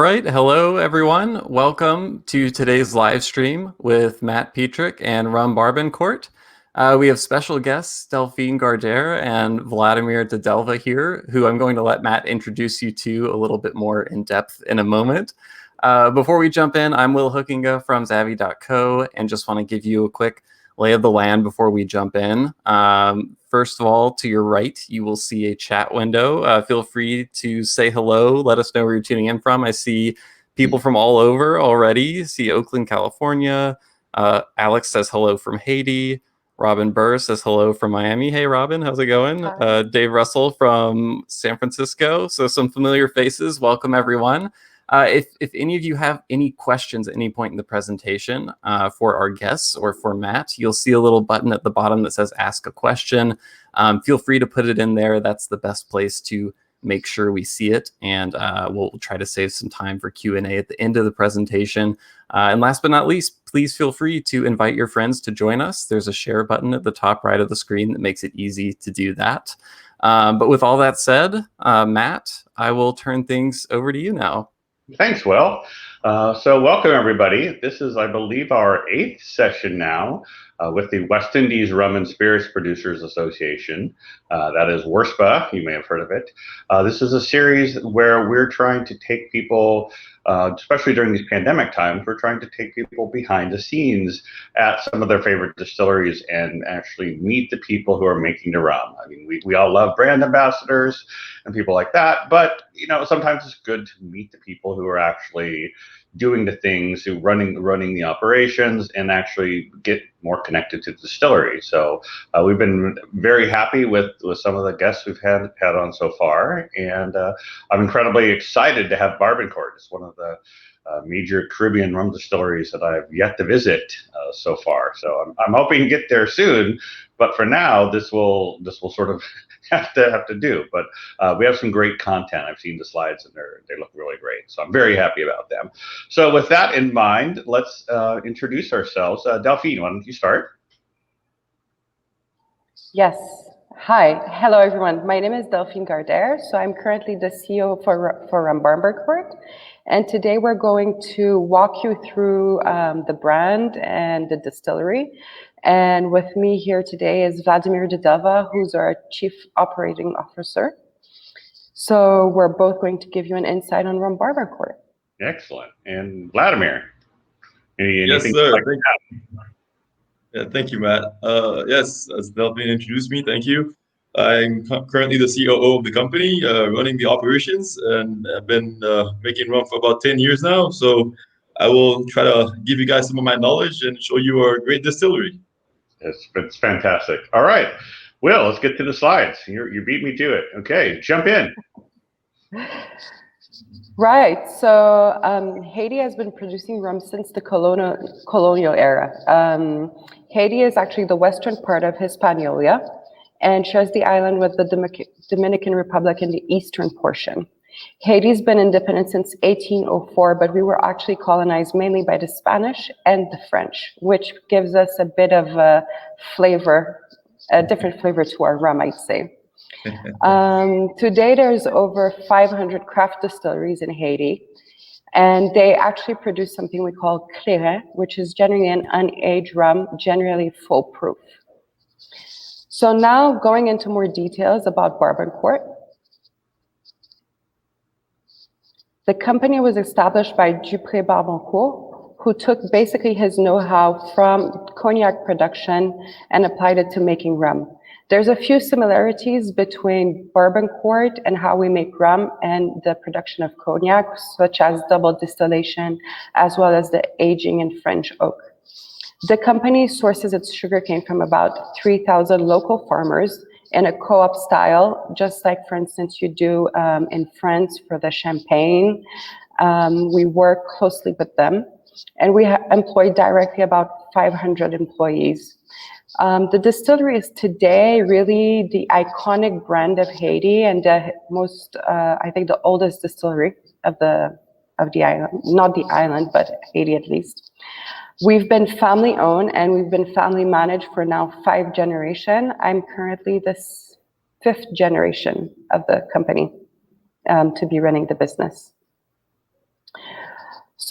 right, hello everyone. Welcome to today's live stream with Matt Petrick and Rhum Barbancourt. We have special guests Delphine Gardere and Vladimir de Delva here, who I'm going to let Matt introduce you to a little bit more in depth in a moment. Before we jump in, I'm Will Hookinga from Zavvy.co and just want to give you a quick lay of the land before we jump in. First of all, to your right, you will see a chat window. Feel free to say hello. Let us know where you're tuning in from. I see people from all over already. See Oakland, California. Alex says hello from Haiti. Robin Burr says hello from Miami. Hey, Robin, how's it going? Dave Russell from San Francisco. So some familiar faces. Welcome, everyone. If any of you have any questions at any point in the presentation for our guests or for Matt, you'll see a little button at the bottom that says Ask a Question. Feel free to put it in there. That's the best place to make sure we see it. And we'll try to save some time for Q&A at the end of the presentation. And last but not least, please feel free to invite your friends to join us. There's a share button at the top right of the screen that makes it easy to do that. But with all that said, Matt, I will turn things over to you now. Thanks, Will. So welcome, everybody. This is, I believe, our 8th session now with the West Indies Rum and Spirits Producers Association. That is WRSPA, you may have heard of it. This is a series where we're trying to take people, especially during these pandemic times, we're trying to take people behind the scenes at some of their favorite distilleries and actually meet the people who are making the rum. I mean, we all love brand ambassadors and people like that, but you know, sometimes it's good to meet the people who are actually doing the things, who running the operations, and actually get more connected to the distillery. So we've been very happy with some of the guests we've had on so far, and I'm incredibly excited to have Barbancourt. It's one of the major Caribbean rum distilleries that I've yet to visit so far. So I'm hoping to get there soon, but for now, this will sort of have to do. But we have some great content. I've seen the slides and they look really great. So I'm very happy about them. So with that in mind, let's introduce ourselves. Delphine, why don't you start? Yes. Hi. Hello, everyone. My name is Delphine Gardere. So I'm currently the CEO for Rum Barbancourt. And today we're going to walk you through the brand and the distillery. And with me here today is Vladimir de Delva, who's our Chief Operating Officer. So we're both going to give you an insight on Rum Barbancourt. Excellent. And Vladimir, yes, sir. Yeah, thank you, Matt. Yes, as Delphine introduced me, thank you. I'm currently the COO of the company, running the operations, and I've been making rum for about 10 years now. So I will try to give you guys some of my knowledge and show you our great distillery. It's fantastic. All right, Will, let's get to the slides. You beat me to it. Okay, jump in. Right. So Haiti has been producing rum since the colonial era. Haiti is actually the western part of Hispaniola and shares the island with the Dominican Republic in the eastern portion. Haiti's been independent since 1804, but we were actually colonized mainly by the Spanish and the French, which gives us a bit of a flavor, a different flavor to our rum, I'd say. Today, there's over 500 craft distilleries in Haiti, and they actually produce something we call clairet, which is generally an unaged rum, generally foolproof. So now going into more details about Barbancourt. The company was established by Rhum Barbancourt, who took basically his know-how from cognac production and applied it to making rum. There's a few similarities between Barbancourt and how we make rum and the production of cognac, such as double distillation, as well as the aging in French oak. The company sources its sugarcane from about 3,000 local farmers in a co-op style, just like, for instance, you do in France for the champagne. We work closely with them, and we employ directly about 500 employees. The distillery is today really the iconic brand of Haiti and the most, I think, the oldest distillery of the island, not the island, but Haiti at least. We've been family owned and we've been family managed for now 5 generations. I'm currently the 5th generation of the company to be running the business.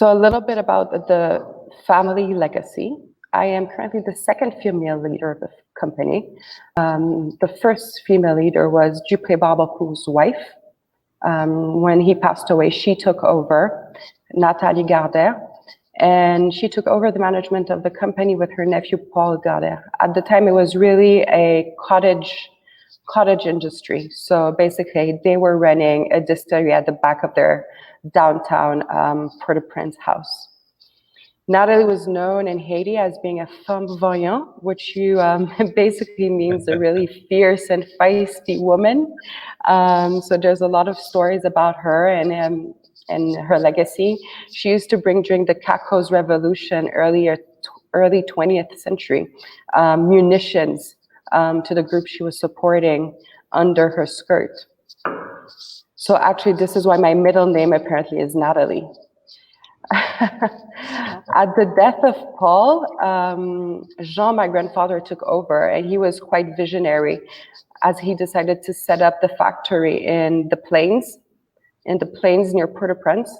So a little bit about the family legacy. I am currently the second female leader of the company. The first female leader was Dupré Barbancourt's wife. When he passed away, she took over, Nathalie Gardere, and she took over the management of the company with her nephew, Paul Gardere. At the time, it was really a cottage industry. So basically, they were running a distillery at the back of their downtown Port-au-Prince house. Natalie was known in Haiti as being a femme voyante, which basically means a really fierce and feisty woman. So there's a lot of stories about her and her legacy. She used to bring during the Cacos Revolution, early 20th century, munitions to the group she was supporting under her skirt. So actually, this is why my middle name apparently is Natalie. At the death of Paul, Jean, my grandfather, took over, and he was quite visionary as he decided to set up the factory in the plains near Port-au-Prince,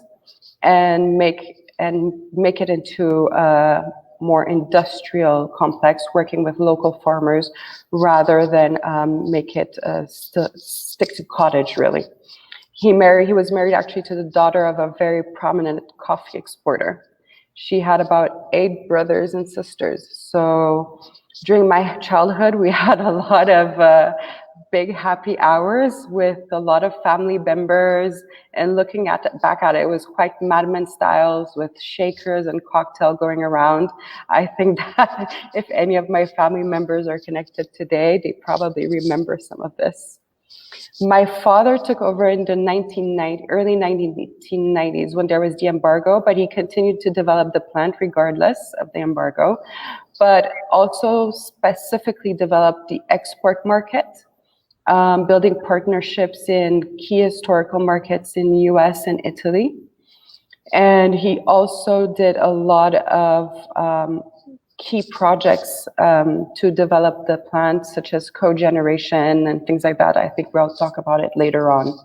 and make it into a more industrial complex, working with local farmers rather than make it stick to cottage, really. He was married actually to the daughter of a very prominent coffee exporter. She had about 8 brothers and sisters. So during my childhood, we had a lot of big happy hours with a lot of family members, and looking back at it, it was quite Mad Men styles with shakers and cocktail going around. I think that if any of my family members are connected today, they probably remember some of this. My father took over in the early 1990s when there was the embargo, but he continued to develop the plant regardless of the embargo, but also specifically developed the export market, building partnerships in key historical markets in the US and Italy. And he also did a lot of key projects to develop the plant, such as cogeneration and things like that. I think we'll talk about it later on.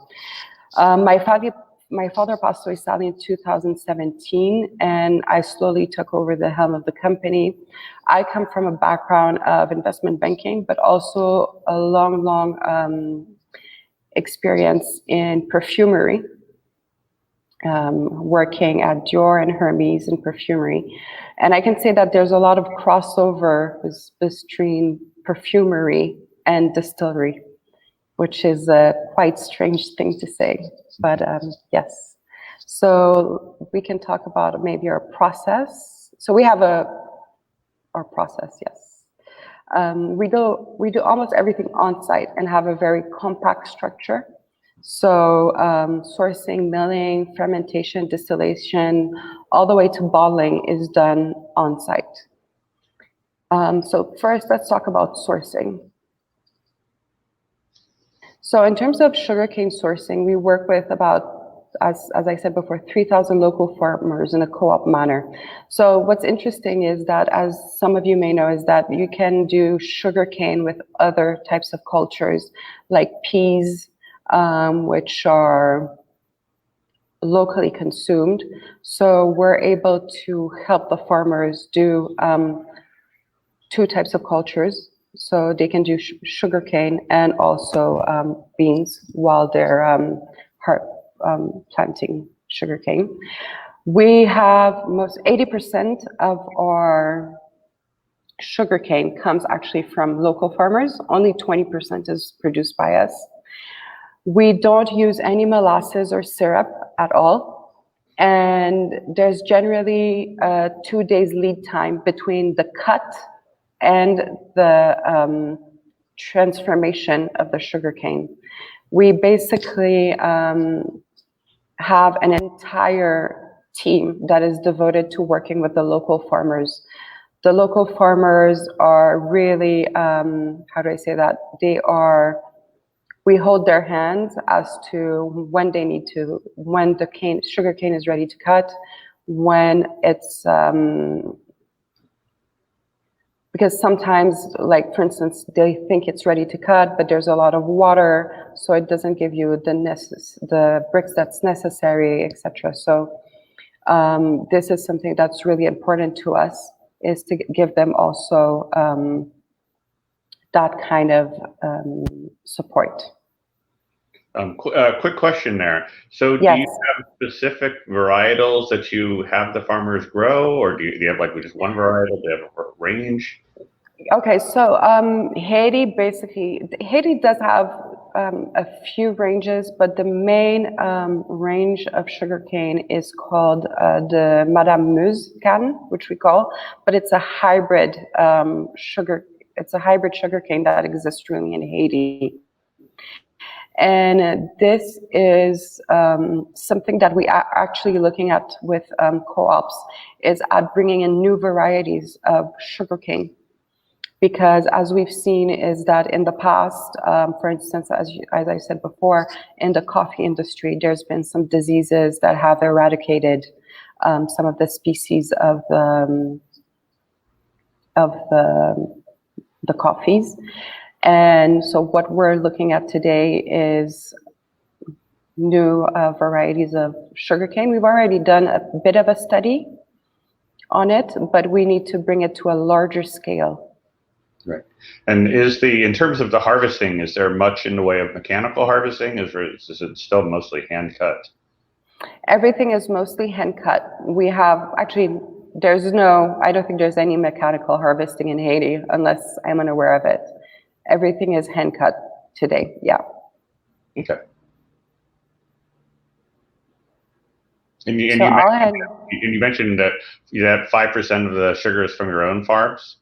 My father passed away sadly in 2017, and I slowly took over the helm of the company. I come from a background of investment banking, but also a long experience in perfumery, working at Dior and Hermes in perfumery. And I can say that there's a lot of crossover between perfumery and distillery, which is a quite strange thing to say, but yes. So we can talk about maybe our process. So we have our process, yes. We do almost everything on site and have a very compact structure. So sourcing, milling, fermentation, distillation, all the way to bottling is done on site. So first, let's talk about sourcing. So in terms of sugarcane sourcing, we work with about, as I said before, 3,000 local farmers in a co-op manner. So what's interesting is that, as some of you may know, is that you can do sugarcane with other types of cultures, like peas, which are locally consumed. So we're able to help the farmers do 2 types of cultures. So they can do sugarcane and also beans while they're planting sugarcane. We have 80% of our sugarcane comes actually from local farmers. Only 20% is produced by us. We don't use any molasses or syrup at all. And there's generally 2 days lead time between the cut and the transformation of the sugarcane. We basically have an entire team that is devoted to working with the local farmers. The local farmers are really, how do I say that? We hold their hands as to when they need to, when the sugarcane is ready to cut, when it's, because sometimes, like for instance, they think it's ready to cut, but there's a lot of water, so it doesn't give you the bricks that's necessary, etc. So This is something that's really important to us, is to give them also that kind of support. Quick question there. So do you have specific varietals that you have the farmers grow, or do you have like just one varietal? Do you have a range? Okay, so Haiti does have a few ranges, but the main range of sugarcane is called the Madame Muse can, which we call, but it's a hybrid sugarcane that exists really in Haiti. And this is something that we are actually looking at with co-ops, is at bringing in new varieties of sugarcane. Because as we've seen is that in the past, for instance, as I said before, in the coffee industry, there's been some diseases that have eradicated some of the species of the coffees. And so what we're looking at today is new varieties of sugarcane. We've already done a bit of a study on it, but we need to bring it to a larger scale. Right. And in terms of the harvesting, is there much in the way of mechanical harvesting? Is it still mostly hand cut? Everything is mostly hand cut. We have, actually, I don't think there's any mechanical harvesting in Haiti, unless I'm unaware of it. Everything is hand cut today, yeah. Okay. And you mentioned that you have 5% of the sugar is from your own farms?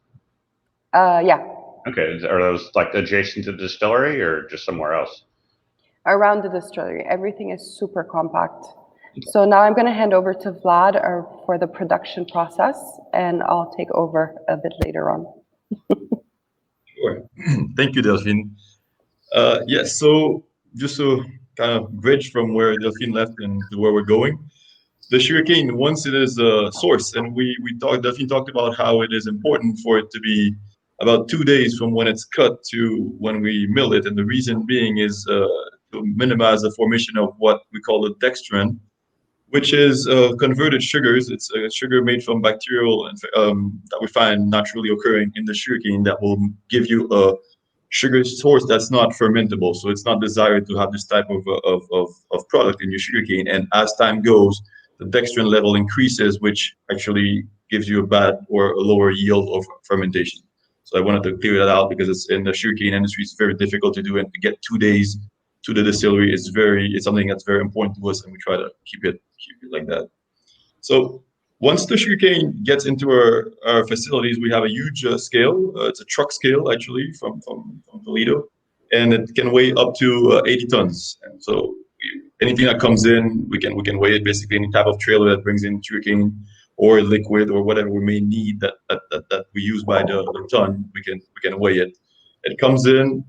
Yeah. Okay, are those like adjacent to the distillery or just somewhere else? Around the distillery. Everything is super compact. So now I'm going to hand over to Vlad for the production process, and I'll take over a bit later on. Sure. Thank you, Delphine. Yes, so just to kind of bridge from where Delphine left and to where we're going, the sugarcane, once it is sourced, and Delphine talked about how it is important for it to be about 2 days from when it's cut to when we mill it. And the reason being is to minimize the formation of what we call the dextrin, which is converted sugars. It's a sugar made from bacterial that we find naturally occurring in the sugarcane that will give you a sugar source that's not fermentable. So it's not desired to have this type of product in your sugarcane. And as time goes, the dextrin level increases, which actually gives you a bad or a lower yield of fermentation. So I wanted to clear that out because it's in the sugarcane industry, it's very difficult to do, and to get 2 days to the distillery is it's something that's very important to us, and we try to keep it like that. So once the sugarcane gets into our facilities, we have a huge scale. It's a truck scale actually from Toledo, and it can weigh up to 80 tons. And so anything that comes in, we can weigh it. Basically, any type of trailer that brings in sugarcane or liquid or whatever we may need that we use by the ton, we can weigh it. It comes in,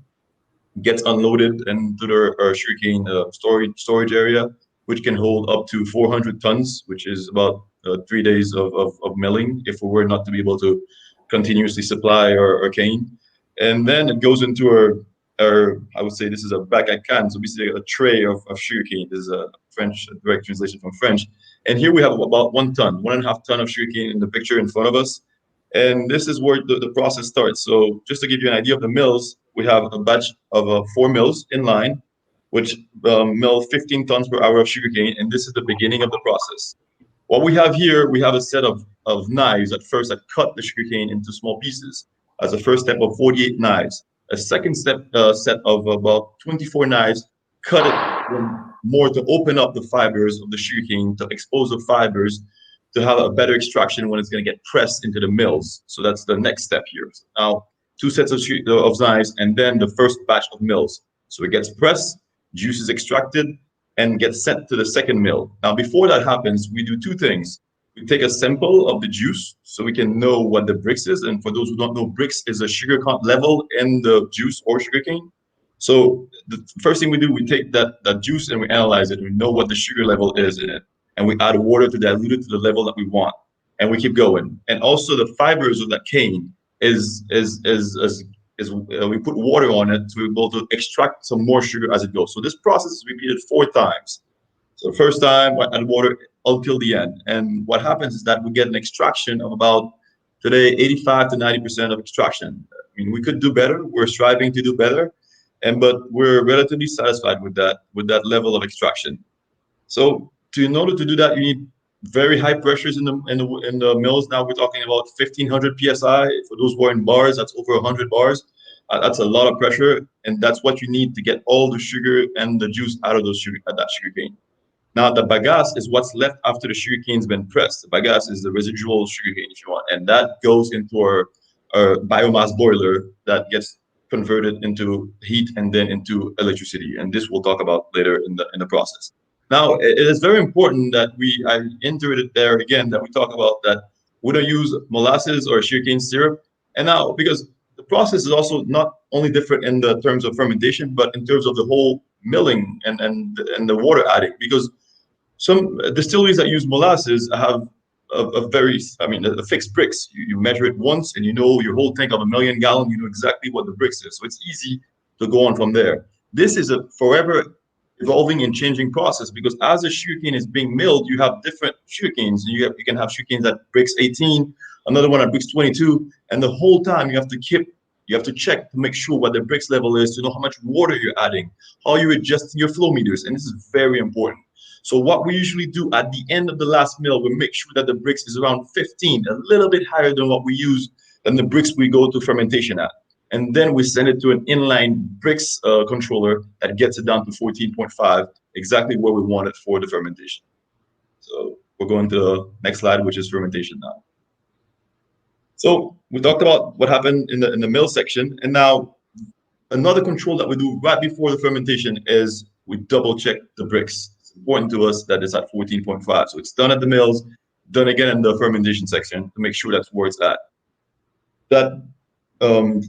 gets unloaded into our sugarcane storage area, which can hold up to 400 tons, which is about 3 days of milling if we were not to be able to continuously supply our cane. And then it goes into our I would say this is a baguette can, so basically a tray of sugarcane. This is a French direct translation from French. And here we have about 1 ton, 1.5 ton of sugarcane in the picture in front of us. And this is where the process starts. So just to give you an idea of the mills, we have a batch of 4 mills in line, which mill 15 tons per hour of sugarcane. And this is the beginning of the process. What we have here, we have a set of knives at first that cut the sugarcane into small pieces. As a first step of 48 knives. A second step set of about 24 knives, cut it more to open up the fibers of the sugarcane, to expose the fibers, to have a better extraction when it's going to get pressed into the mills. So that's the next step here. So now 2 sets of knives, and then the first batch of mills. So it gets pressed, juice is extracted, and gets sent to the second mill. Now, before that happens, we do 2 things. We take a sample of the juice so we can know what the Brix is. And for those who don't know, Brix is a sugar level in the juice or sugarcane. So the first thing we do, we take that juice and we analyze it. We know what the sugar level is in it. And we add water to dilute it to the level that we want. And we keep going. And also the fibers of that cane we put water on it to be able to extract some more sugar as it goes. So this process is repeated 4 times. So first time, I add water, until the end. And what happens is that we get an extraction of about today 85 to 90% of extraction. I mean, we could do better. We're striving to do better, but we're relatively satisfied with that level of extraction. So in order to do that, you need very high pressures in the mills. Now we're talking about 1500 psi. For those who are in bars, that's over 100 bars. That's a lot of pressure, and that's what you need to get all the sugar and the juice out of that sugar cane. Now the bagasse is what's left after the sugar cane's been pressed. The bagasse is the residual sugar cane, if you want, and that goes into our biomass boiler that gets converted into heat and then into electricity. And this we'll talk about later in the process. Now, it is very important that I iterated there again, that we talk about that we don't use molasses or sugarcane syrup. And now, because the process is also not only different in the terms of fermentation, but in terms of the whole milling and the water adding, because some distilleries that use molasses have a fixed bricks. You measure it once and you know your whole tank of 1 million gallon, you know exactly what the bricks is. So it's easy to go on from there. This is a forever evolving and changing process, because as a sugarcane is being milled, you have different sugarcanes. You can have sugarcanes at bricks 18, another one at bricks 22, and the whole time you have to check to make sure what the bricks level is, to know how much water you're adding, how you're adjusting your flow meters, and this is very important. So what we usually do at the end of the last mill, we make sure that the bricks is around 15, a little bit higher than what we use, than the bricks we go to fermentation at. And then we send it to an inline bricks controller that gets it down to 14.5, exactly where we want it for the fermentation. So we're going to the next slide, which is fermentation now. So we talked about what happened in the mill section, and now another control that we do right before the fermentation is we double check the bricks. It's important to us that it's at 14.5. So it's done at the mills, done again in the fermentation section to make sure that's where it's at. Well,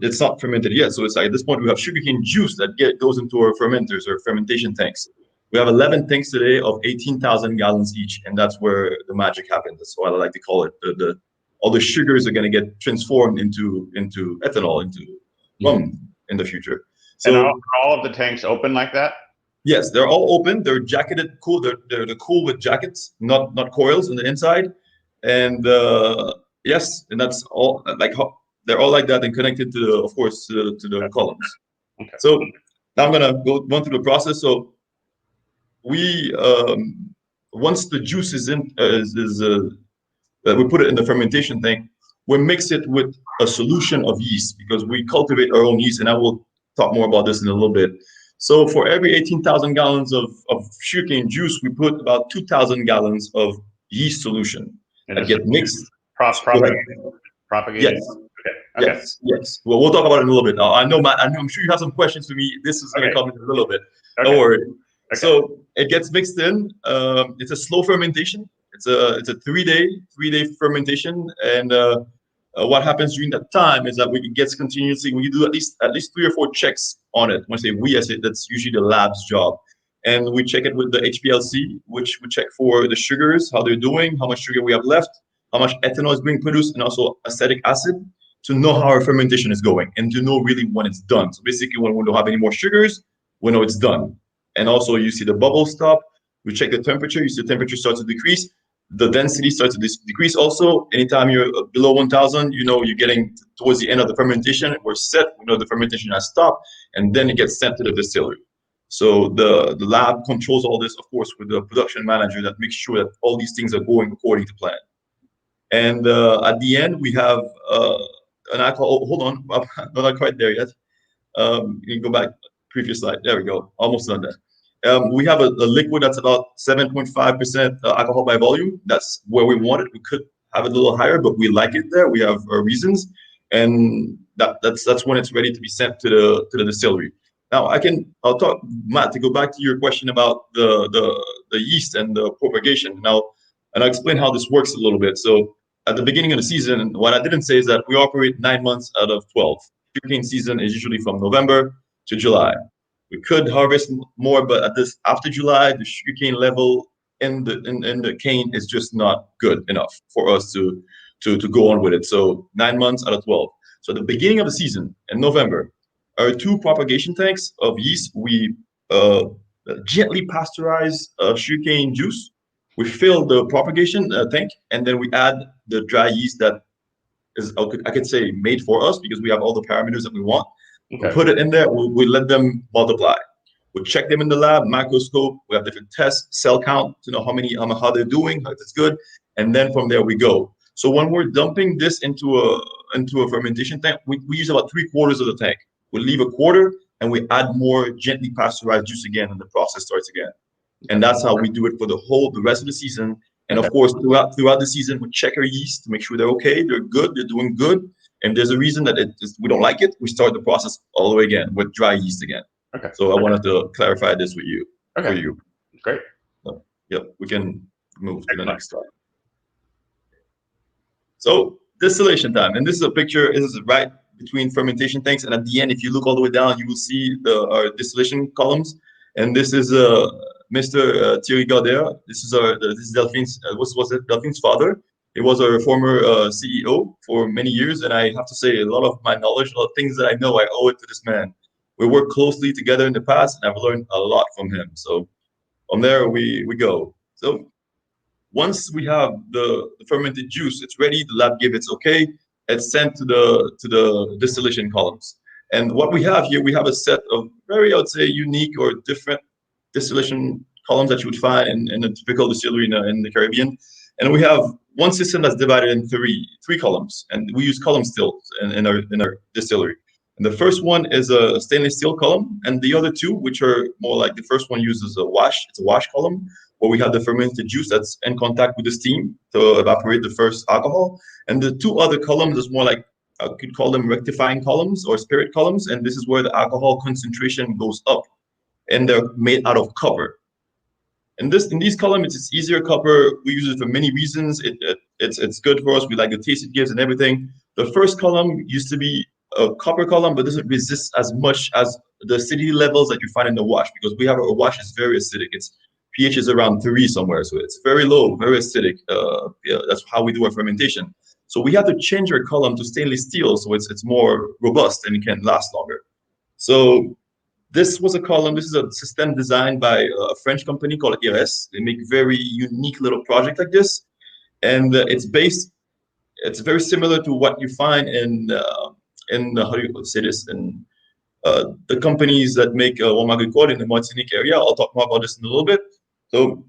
it's not fermented yet. So it's like at this point we have sugarcane juice that goes into our fermenters or fermentation tanks. We have 11 tanks today of 18,000 gallons each, and that's where the magic happens. That's what I like to call it. All the sugars are going to get transformed into ethanol, into rum in the future. So, and all of the tanks open like that? Yes, they're all open. They're jacketed, cool. They're cool with jackets, not coils on the inside. And yes, and that's all. Like they're all like that and connected to the columns. Okay. So now I'm gonna run through the process. So we once the juice is in, we put it in the fermentation tank. We mix it with a solution of yeast, because we cultivate our own yeast, and I will talk more about this in a little bit. So for every 18,000 gallons of sugarcane juice, we put about 2,000 gallons of yeast solution that get mixed. Propagated. Yes. Okay. Yes. Well, we'll talk about it in a little bit. I know, Matt. I'm sure you have some questions for me. This is going to come in a little bit. Okay. Don't worry. Okay. So it gets mixed in. It's a slow fermentation. It's a three-day fermentation, and what happens during that time is that we get continuously. We do at least 3 or 4 checks on it. When I say we, I say that's usually the lab's job, and we check it with the HPLC, which we check for the sugars, how they're doing, how much sugar we have left, how much ethanol is being produced, and also acetic acid, to know how our fermentation is going and to know really when it's done. So basically, when we don't have any more sugars, we know it's done. And also, you see the bubbles stop. We check the temperature. You see the temperature starts to decrease. The density starts to decrease also. Anytime you're below 1,000, you know you're getting towards the end of the fermentation. We're set. We know the fermentation has stopped, and then it gets sent to the distillery. So the lab controls all this, of course, with the production manager that makes sure that all these things are going according to plan. And at the end, we have an alcohol. Hold on, I'm not quite there yet. You can go back previous slide. There we go. Almost done there. We have a liquid that's about 7.5% alcohol by volume. That's where we want it. We could have it a little higher, but we like it there. We have our reasons, and that's when it's ready to be sent to the distillery. Now I'll talk, Matt, to go back to your question about the yeast and the propagation. Now, and I'll explain how this works a little bit. So at the beginning of the season, what I didn't say is that we operate 9 months out of 12. Sugarcane season is usually from November to July. We could harvest more, but after July, the sugarcane level in the cane is just not good enough for us to go on with it. So 9 months out of 12. So at the beginning of the season in November, our 2 propagation tanks of yeast, we gently pasteurize sugarcane juice. 1 We fill the propagation tank, and then we add the dry yeast that is, I could say, made for us because we have all the parameters that we want. Okay. We put it in there. We let them multiply. We check them in the lab, microscope. We have different tests, cell count to know how they're doing, how it's good, and then from there we go. So when we're dumping this into a fermentation tank, we use about 3/4 of the tank. We leave a quarter, and we add more gently pasteurized juice again, and the process starts again. And that's how we do it for the rest of the season. And of course, throughout the season, we check our yeast to make sure they're okay, they're good, they're doing good. And there's a reason that we don't like it, we start the process all the way again with dry yeast again. Okay. So I wanted to clarify this with you. Okay. For you. Great. So, yep, we can move to the next slide. So distillation time, and this is a picture. This is right between fermentation tanks, and at the end, if you look all the way down, you will see our distillation columns. And this is Mr. Thierry Gardere. This is Delphine's. Was it Delphine's father? He was our former CEO for many years, and I have to say, a lot of my knowledge, a lot of things that I know, I owe it to this man. We worked closely together in the past, and I've learned a lot from him. So from there, we go. So once we have the fermented juice, it's ready. The lab gives it's okay. It's sent to the distillation columns. And what we have here, we have a set of very, I would say, unique or different distillation columns that you would find in a typical distillery in the Caribbean. And we have one system that's divided in three columns, and we use column stills in our distillery. And the first one is a stainless steel column, and the other two, which are more like the first one uses a wash. It's a wash column where we have the fermented juice that's in contact with the steam to evaporate the first alcohol. And the two other columns is more like, I could call them rectifying columns or spirit columns, and this is where the alcohol concentration goes up, and they're made out of copper. In these columns, it's easier copper. We use it for many reasons. It's good for us. We like the taste it gives and everything. The first column used to be a copper column, but doesn't resist as much as the acidity levels that you find in the wash, because we have a wash is very acidic. Its pH is around 3 somewhere, so it's very low, very acidic. That's how we do our fermentation. So we have to change our column to stainless steel, so it's more robust and it can last longer. So this was a column. This is a system designed by a French company called IRES. They make very unique little project like this, and it's very similar to what you find in how do you say this, in the companies that make Rum Agricole in the Martinique area. I'll talk more about this in a little bit. So,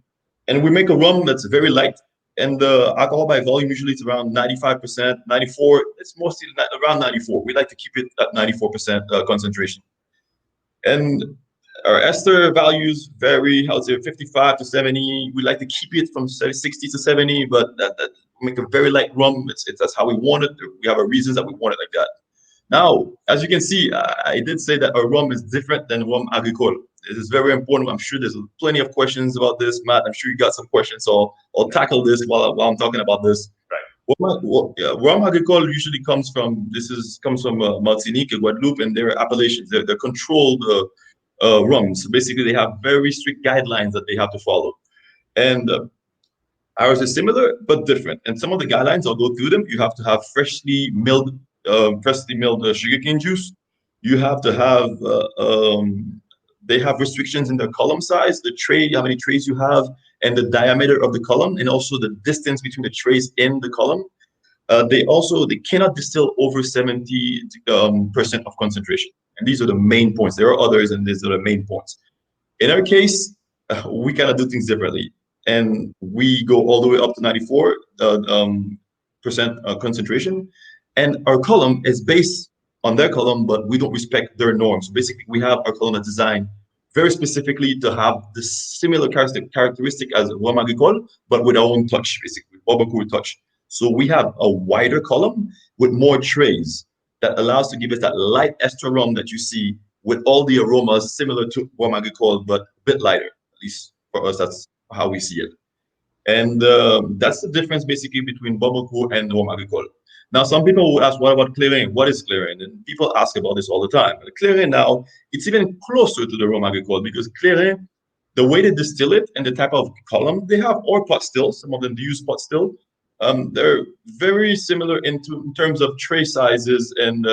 and we make a rum that's very light, and the alcohol by volume usually it's around 95%, 94. It's mostly around 94. We like to keep it at 94% concentration. And our ester values vary, I would say 55 to 70. We like to keep it from 60 to 70, but that make a very light rum. That's how we want it. We have our reasons that we want it like that. Now, as you can see, I did say that our rum is different than Rum Agricole. This is very important. I'm sure there's plenty of questions about this, Matt. I'm sure you got some questions, so I'll tackle this while I'm talking about this. Right. Rum Agricole usually comes from Martinique, Guadeloupe, and their appellations. They're controlled rums. So basically, they have very strict guidelines that they have to follow. And ours is similar but different. And some of the guidelines, I'll go through them. You have to have freshly milled sugarcane juice. You have to have they have restrictions in their column size, the tray, how many trays you have, and the diameter of the column, and also the distance between the trays in the column. They cannot distill over 70% of concentration, and these are the main points. There are others, and these are the main points. In our case, we kind of do things differently, and we go all the way up to 94% concentration. And our column is based on their column, but we don't respect their norms. So basically, we have our column designed very specifically to have the similar characteristic as Rum Agricole, but with our own touch, basically, Barbancourt touch. So we have a wider column with more trays that allows to give us that light ester rum that you see with all the aromas similar to Rum Agricole, but a bit lighter. At least for us, that's how we see it. And that's the difference basically between Barbancourt and Rum Agricole. Now, some people will ask, what about Clairin? What is Clairin? And people ask about this all the time. Clairin now, it's even closer to the Rum Agricole, because Clairin, the way they distill it and the type of column they have, or pot still, some of them do use pot still. They're very similar in terms of tray sizes and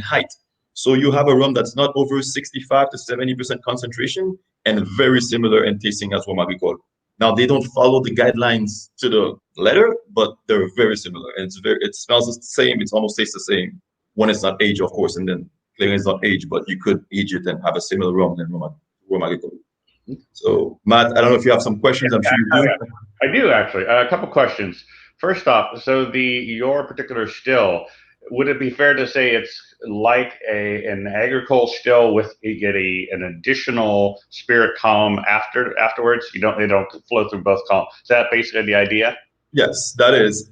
height. So you have a rum that's not over 65 to 70% concentration and very similar in tasting as Rum Agricole. Now they don't follow the guidelines to the letter, but they're very similar, and it smells the same. It almost tastes the same when it's not aged, of course, and then clearly it's not aged, but you could age it and have a similar rum than Rum Agricole. So Matt, I don't know if you have some questions. I'm sure you do. I do actually. A couple questions. First off, so your particular still, would it be fair to say it's like an agricole still with you get an additional spirit column afterwards? They don't flow through both columns. Is that basically the idea? Yes, that is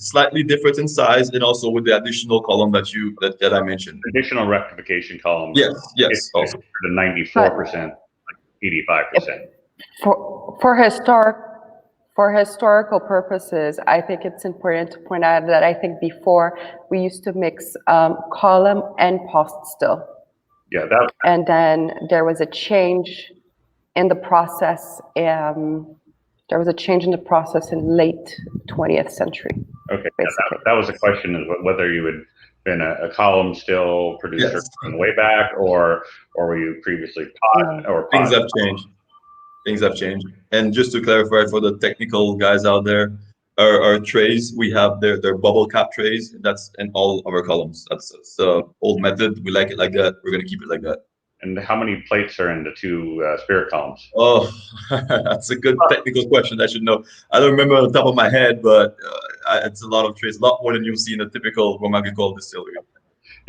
slightly different in size, and also with the additional column that I mentioned. Additional rectification column. Yes. Also the 94%, 85%. For historical purposes, I think it's important to point out that I think before we used to mix column and post still. Yeah, and then there was a change in the process. There was a change in the process in late 20th century. Okay, that was the question, is whether you had been a column still producer way back, or were you previously pot? Or pot? Things have changed. Things have changed. And just to clarify for the technical guys out there, our trays, we have their bubble cap trays. That's in all of our columns. That's the old method. We like it like that. We're going to keep it like that. And how many plates are in the two spirit columns? Oh, that's a good technical question. I should know. I don't remember on the top of my head, but it's a lot of trays, a lot more than you'll see in a typical Rum Agricole distillery.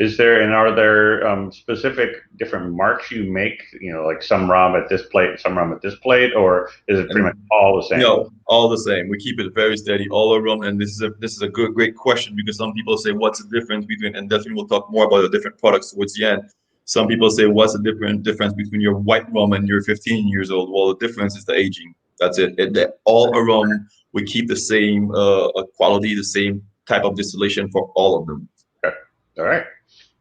Are there specific different marks you make? Like some rum at this plate, some rum at this plate, or is it pretty much all the same? No, all the same. We keep it very steady, all around. And this is a great question, because some people say, what's the difference between? And definitely we'll talk more about the different products towards the end. Some people say, what's the difference between your white rum and your 15 years old? Well, the difference is the aging. That's it. All around, we keep the same quality, the same type of distillation for all of them. Okay. All right.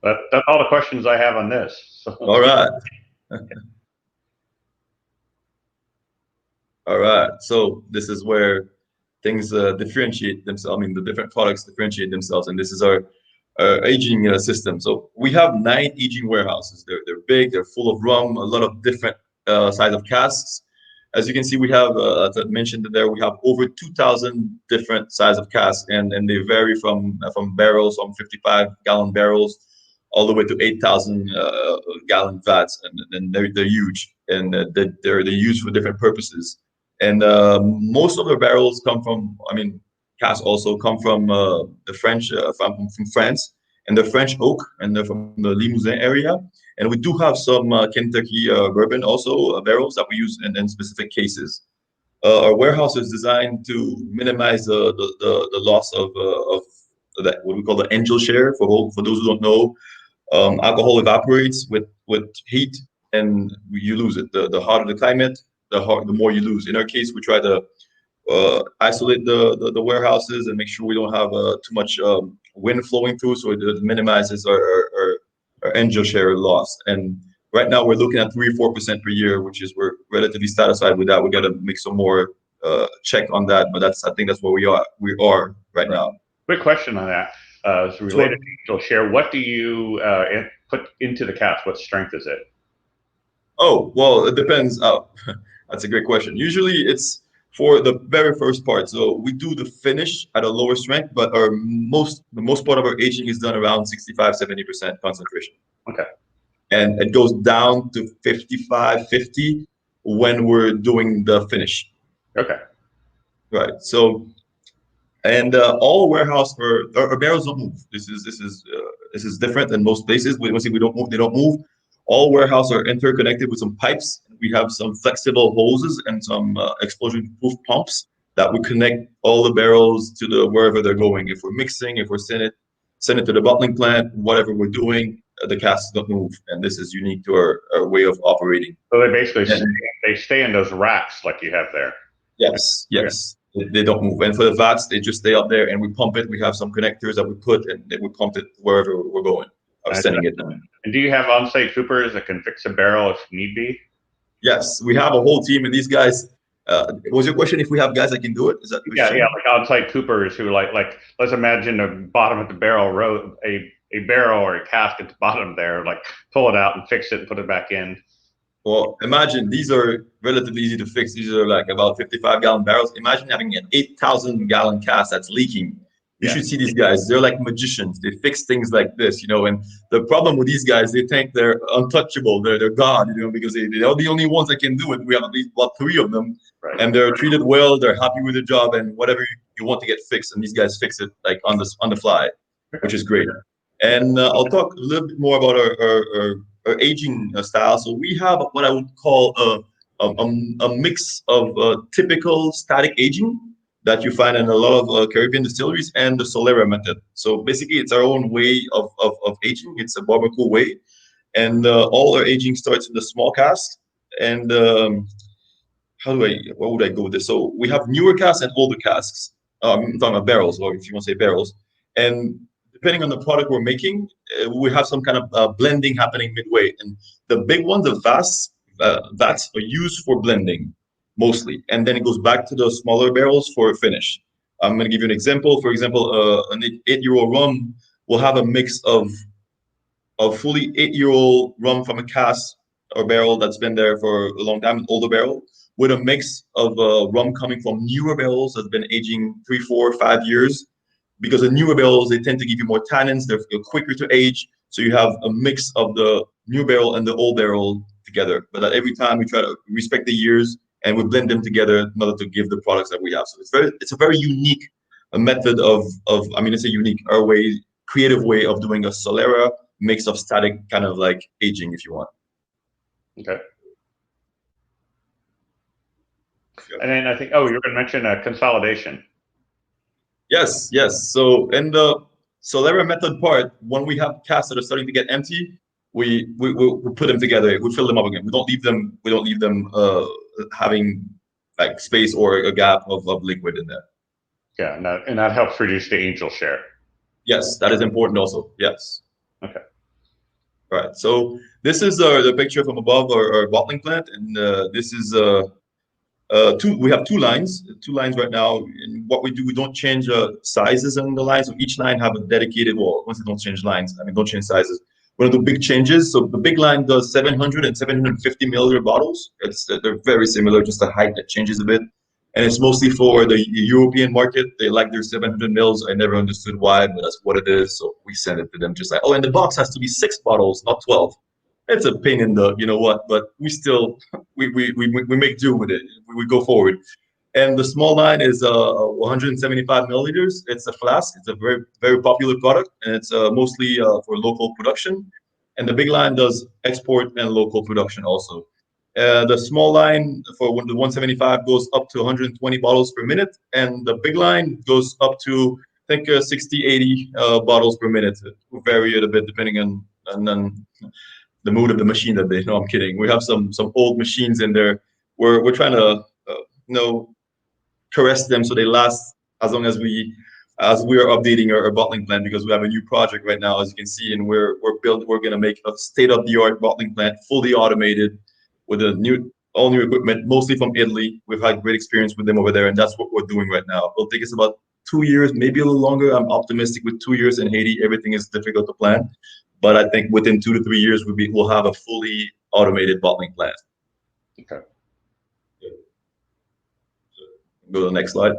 That's all the questions I have on this. So. All right. All right. So this is where things differentiate themselves. I mean, the different products differentiate themselves, and this is our aging system. So we have 9 aging warehouses. They're big. They're full of rum. A lot of different size of casks. As you can see, we have, as I mentioned there, we have over 2,000 different size of casks, and they vary from barrels, from 55-gallon barrels, all the way to 8,000 gallon vats, and they're huge, and they're used for different purposes. And most of the barrels come from, casks also come from the French, from France, and the French oak, and they're from the Limousin area. And we do have some Kentucky bourbon also barrels that we use in specific cases. Our warehouse is designed to minimize the loss of that, what we call the angel share. For those who don't know, alcohol evaporates with heat, and you lose it. The hotter the climate, the more you lose. In our case, we try to isolate the warehouses and make sure we don't have too much wind flowing through, so it minimizes our angel share loss. And right now we're looking at 3 or 4% per year, which is, we're relatively satisfied with that. We got to make some more check on that, but I think that's where we are right now. Quick question on that. So related to angel share, what do you put into the cask? What strength is it? Oh, well, it depends. That's a great question. Usually it's for the very first part. So we do the finish at a lower strength, but the most part of our aging is done around 65-70% concentration. Okay. And it goes down to 55-50 when we're doing the finish. Okay. Right. So, and all warehouse our barrels don't move. This is different than most places. We don't move. They don't move. All warehouses are interconnected with some pipes. We have some flexible hoses and some explosion-proof pumps that we connect all the barrels to wherever they're going. If we're mixing, if we're send it to the bottling plant, whatever we're doing, the casks don't move, and this is unique to our way of operating. So they basically stay in those racks like you have there. Yes. They don't move. And for the vats, they just stay up there, and we pump it. We have some connectors that we put, and we pump it wherever we're going. Sending it down. And do you have on-site coopers that can fix a barrel if need be? Yes, we have a whole team, and these guys. Was your question if we have guys that can do it? Is that yeah, like on-site coopers who like let's imagine the bottom of the barrel row a barrel or a cask at the bottom there, like pull it out and fix it and put it back in. Well, imagine these are relatively easy to fix. These are like about 55-gallon barrels. Imagine having an 8,000-gallon cask that's leaking. You should see these guys. They're like magicians. They fix things like this, And the problem with these guys, they think they're untouchable. They're God, because they're the only ones that can do it. We have at least about 3 of them, and they're treated well. They're happy with their job, and whatever you want to get fixed, and these guys fix it like on the fly, which is great. And I'll talk a little bit more about our aging style. So we have what I would call a mix of typical static aging that you find in a lot of Caribbean distilleries and the Solera method. So basically, it's our own way of aging. It's a Barbancourt way, and all our aging starts in the small cask. And where would I go with this? So we have newer casks and older casks. I'm talking about barrels, or if you want to say barrels, and depending on the product we're making, we have some kind of blending happening midway. And the big ones, the vats are used for blending mostly. And then it goes back to the smaller barrels for finish. I'm going to give you an example. For example, an 8-year-old rum will have a mix of fully 8-year-old rum from a cask or barrel that's been there for a long time, an older barrel, with a mix of rum coming from newer barrels that's been aging 3, 4, 5 years. Because the newer barrels, they tend to give you more tannins, they're quicker to age. So you have a mix of the new barrel and the old barrel together. But every time we try to respect the years and we blend them together in order to give the products that we have. So it's a very unique method it's a unique, creative way of doing a Solera mix of static kind of like aging, if you want. Okay. And then I think, you were going to mention consolidation. Yes. So in the Solera method part, when we have casks that are starting to get empty, we put them together. We fill them up again. We don't leave them having like space or a gap of liquid in there. Yeah, and that helps reduce the angel share. Yes, that is important also. Yes. Okay. All right. So this is the picture from above our bottling plant, and this is we have two lines right now. And what we do, we don't change sizes on the lines. So each line have a dedicated wall. Once we don't change lines, don't change sizes. We're gonna do big changes. So the big line does 700 and 750 milliliter bottles. They're very similar, just the height that changes a bit. And it's mostly for the European market. They like their 700 mils. I never understood why, but that's what it is. So we send it to them just like, and the box has to be 6 bottles, not 12. It's a pain in the, but we still, we make do with it. We go forward. And the small line is 175 milliliters. It's a flask. It's a very, very popular product, and it's mostly for local production. And the big line does export and local production also. The small line for the 175 goes up to 120 bottles per minute, and the big line goes up to, I think, 60, 80 bottles per minute. It will vary it a bit depending on the mood of the machine that they. No, I'm kidding. We have some old machines in there. We're trying to caress them so they last as long as we are updating our bottling plant, because we have a new project right now, as you can see, and we're going to make a state-of-the-art bottling plant, fully automated, with all new equipment, mostly from Italy. We've had great experience with them over there, and that's what we're doing right now. It'll take us about 2 years, maybe a little longer. I'm optimistic with 2 years in Haiti. Everything is difficult to plan, but I think within 2 to 3 years we'll have a fully automated bottling plant. Okay. Go to the next slide.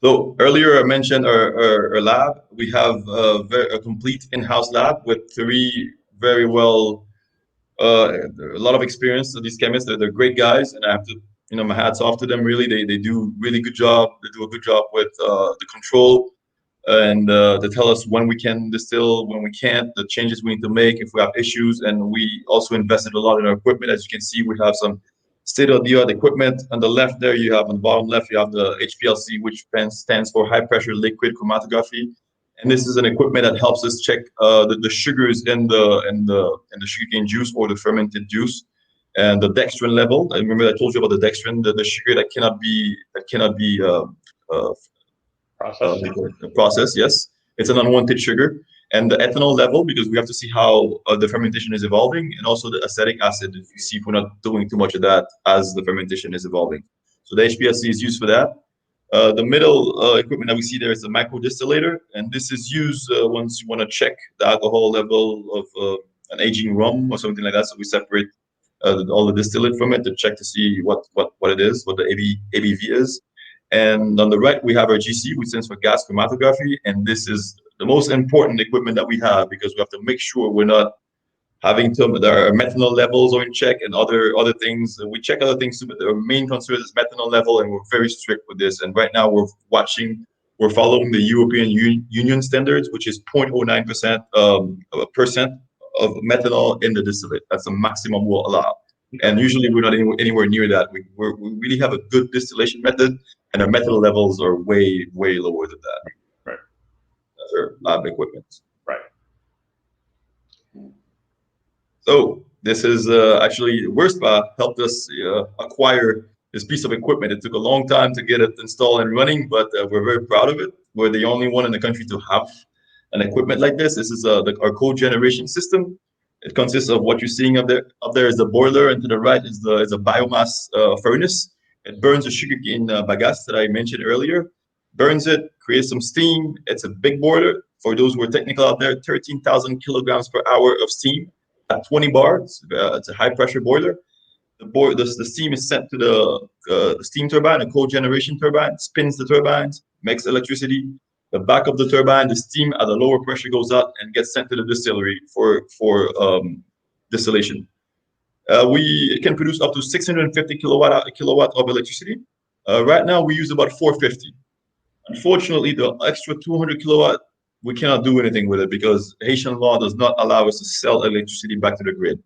So earlier I mentioned our lab. We have a complete in-house lab with 3 very well, a lot of experience. So these chemists, they're great guys, and I have to, my hats off to them. Really, they do really good job. They do a good job with the control, and they tell us when we can distill, when we can't, the changes we need to make if we have issues. And we also invested a lot in our equipment. As you can see, we have some state-of-the-art equipment. On the left there, you have on the bottom left, you have the HPLC, which stands for high pressure liquid chromatography. And this is an equipment that helps us check the sugars in the sugarcane juice or the fermented juice, and the dextrin level. I remember I told you about the dextrin, the sugar that cannot be processed. Yes, it's an unwanted sugar. And the ethanol level, because we have to see how the fermentation is evolving, and also the acetic acid, if you see if we're not doing too much of that as the fermentation is evolving. So the HPLC is used for that. The middle equipment that we see there is the micro distillator, and this is used once you want to check the alcohol level an aging rum or something like that. So we separate all the distillate from it to check to see what it is, what the ABV is. And on the right, we have our GC, which stands for gas chromatography. And this is the most important equipment that we have because we have to make sure we're not having our methanol levels are in check and other things. We check other things too, but our main concern is methanol level, and we're very strict with this. And right now we're following the European Union standards, which is 0.09% of methanol in the distillate. That's the maximum we'll allow. And usually we're not anywhere near that. We really have a good distillation method, and our methanol levels are way lower than that. Right. That's our lab equipment. Right. So this is actually Werspa helped us acquire this piece of equipment. It took a long time to get it installed and running, but we're very proud of it. We're the only one in the country to have an equipment like this. This is our cogeneration system. It consists of what you're seeing up there. Up there is the boiler, and to the right is a biomass furnace. It burns the sugarcane bagasse that I mentioned earlier. Burns it, creates some steam. It's a big boiler. For those who are technical out there, 13,000 kilograms per hour of steam at 20 bars. It's a high pressure boiler. The steam is sent to the steam turbine, a cogeneration turbine, spins the turbines, makes electricity. The back of the turbine, the steam at a lower pressure goes out and gets sent to the distillery for distillation. It can produce up to 650 kilowatt of electricity. Right now, we use about 450. Unfortunately, the extra 200 kilowatt, we cannot do anything with it because Haitian law does not allow us to sell electricity back to the grid.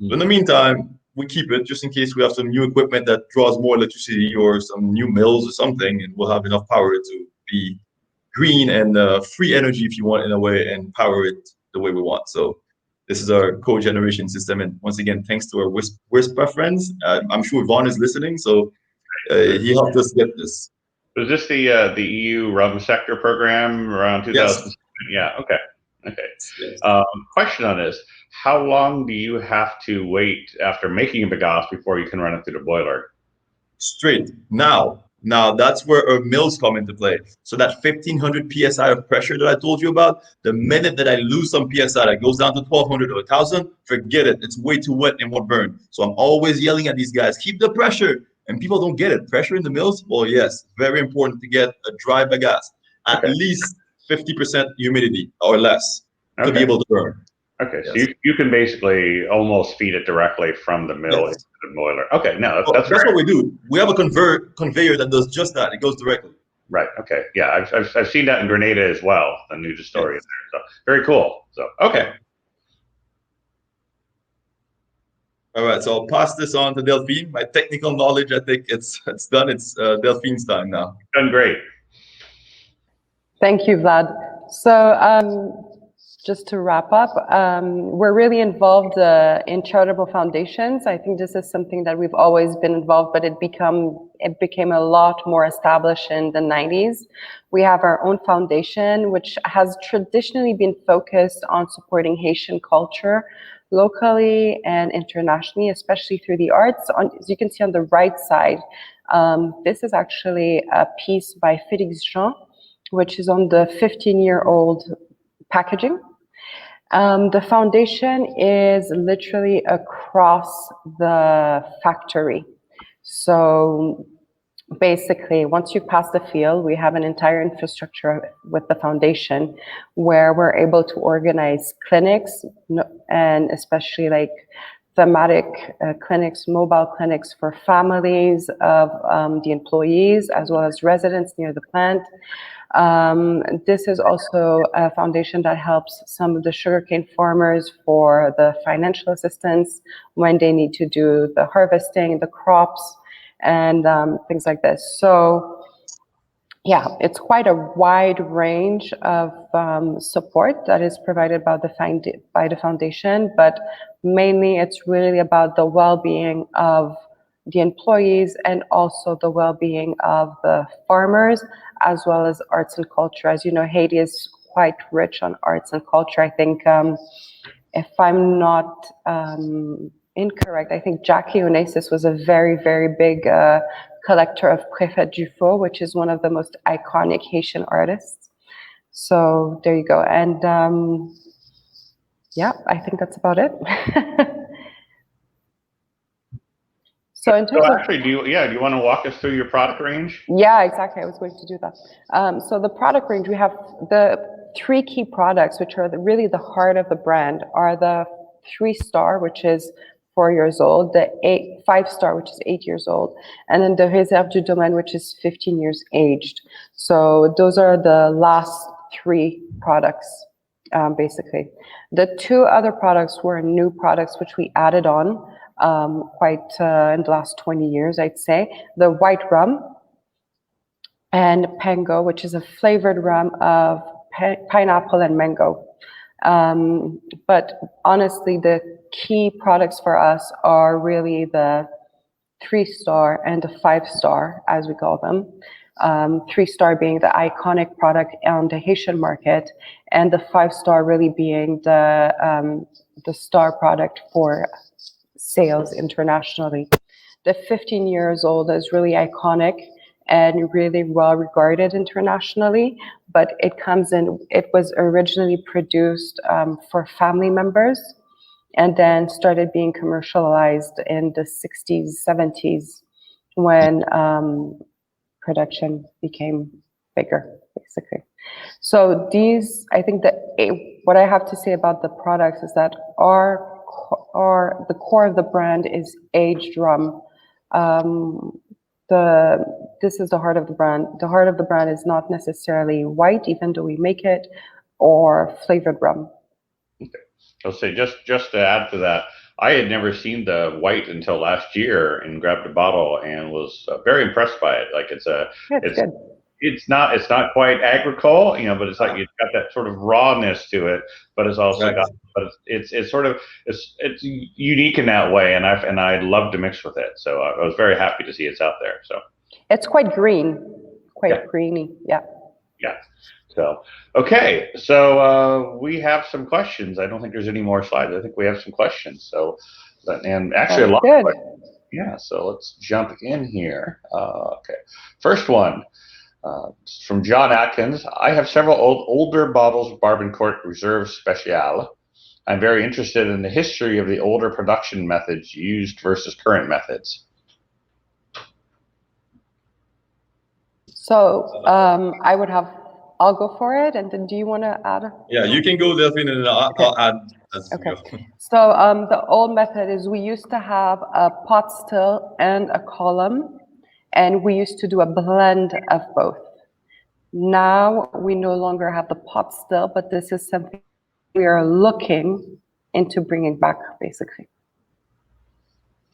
So in the meantime, we keep it just in case we have some new equipment that draws more electricity or some new mills or something, and we'll have enough power to be green and free energy, if you want, in a way, and power it the way we want. So this is our cogeneration system. And once again, thanks to our Werspa friends. I'm sure Vaughn is listening, so he helped us get this. Was this the EU rum sector program around 2000? Yes. Yeah. Okay. Yes. Question on this: how long do you have to wait after making a bagasse before you can run it through the boiler? Straight now. Now that's where our mills come into play. So that 1500 psi of pressure that I told you about, the minute that I lose some psi, that goes down to 1200 or 1000, forget it. It's way too wet and won't burn. So I'm always yelling at these guys, keep the pressure. And people don't get it. Pressure in the mills? Well, yes, very important to get a dry bagasse. At least 50% humidity or less to be able to burn. Okay, yes. So you can basically almost feed it directly from the mill into the boiler. Okay, no, that's what we do. We have a conveyor that does just that. It goes directly. Right. Okay. Yeah, I've seen that in Grenada as well. The new distillery there. So very cool. So okay. All right. So I'll pass this on to Delphine. My technical knowledge, I think it's done. It's Delphine's time now. Done great. Thank you, Vlad. So just to wrap up, we're really involved in charitable foundations. I think this is something that we've always been involved, but it became a lot more established in the 90s. We have our own foundation, which has traditionally been focused on supporting Haitian culture locally and internationally, especially through the arts. As you can see on the right side, this is actually a piece by Félix Jean, which is on the 15-year-old packaging. The foundation is literally across the factory. So basically, once you pass the field, we have an entire infrastructure with the foundation where we're able to organize clinics, and especially like thematic clinics, mobile clinics for families of the employees as well as residents near the plant. This is also a foundation that helps some of the sugarcane farmers for the financial assistance when they need to do the harvesting, the crops, and things like this. So yeah, it's quite a wide range of support that is provided by the foundation, but mainly it's really about the well-being of the employees and also the well-being of the farmers, as well as arts and culture. As you know, Haiti is quite rich on arts and culture. I think, if I'm not incorrect, I think Jackie Onassis was a very, very big collector of Préfet Dufault, which is one of the most iconic Haitian artists. So there you go. And Yeah, I think that's about it. So in terms of, actually, do you want to walk us through your product range? Yeah, exactly. I was going to do that. So the product range, we have the 3 key products, which are really the heart of the brand, are the 3-star, which is 4 years old, the 5-star, which is 8 years old, and then the Réserve du Domaine, which is 15 years aged. So those are the last 3 products, basically. The 2 other products were new products, which we added on quite in the last 20 years, I'd say. The white rum and Pango, which is a flavored rum of pineapple and mango. But honestly, the key products for us are really the 3-star and the 5-star, as we call them. 3-star being the iconic product on the Haitian market, and the 5-star really being the star product for sales internationally. The 15 years old is really iconic and really well regarded internationally, but it was originally produced for family members and then started being commercialized in the 60s, 70s when production became bigger, basically. So these, I think that what I have to say about the products is that the core of the brand is aged rum. This is the heart of the brand. The heart of the brand is not necessarily white, even though we make it, or flavored rum. Okay. I'll say just to add to that, I had never seen the white until last year and grabbed a bottle and was very impressed by it. Like it's good. It's not quite agricole, but it's like it's got that sort of rawness to it, but it's also got, but it's sort of it's unique in that way, and I love to mix with it. So I was very happy to see it's out there. So it's quite green, greeny, yeah. Yeah. So okay, so we have some questions. I don't think there's any more slides. I think we have some questions. So, and actually a lot of questions. Yeah. So let's jump in here. Okay. First one. From John Atkins, I have several older bottles of Barbancourt Reserve Special. I'm very interested in the history of the older production methods used versus current methods. So I'll go for it, and then do you want to add? Yeah, you can go, Delphine, and I'll add as we go. So the old method is we used to have a pot still and a column, and we used to do a blend of both. Now we no longer have the pot still, but this is something we are looking into bringing back, basically.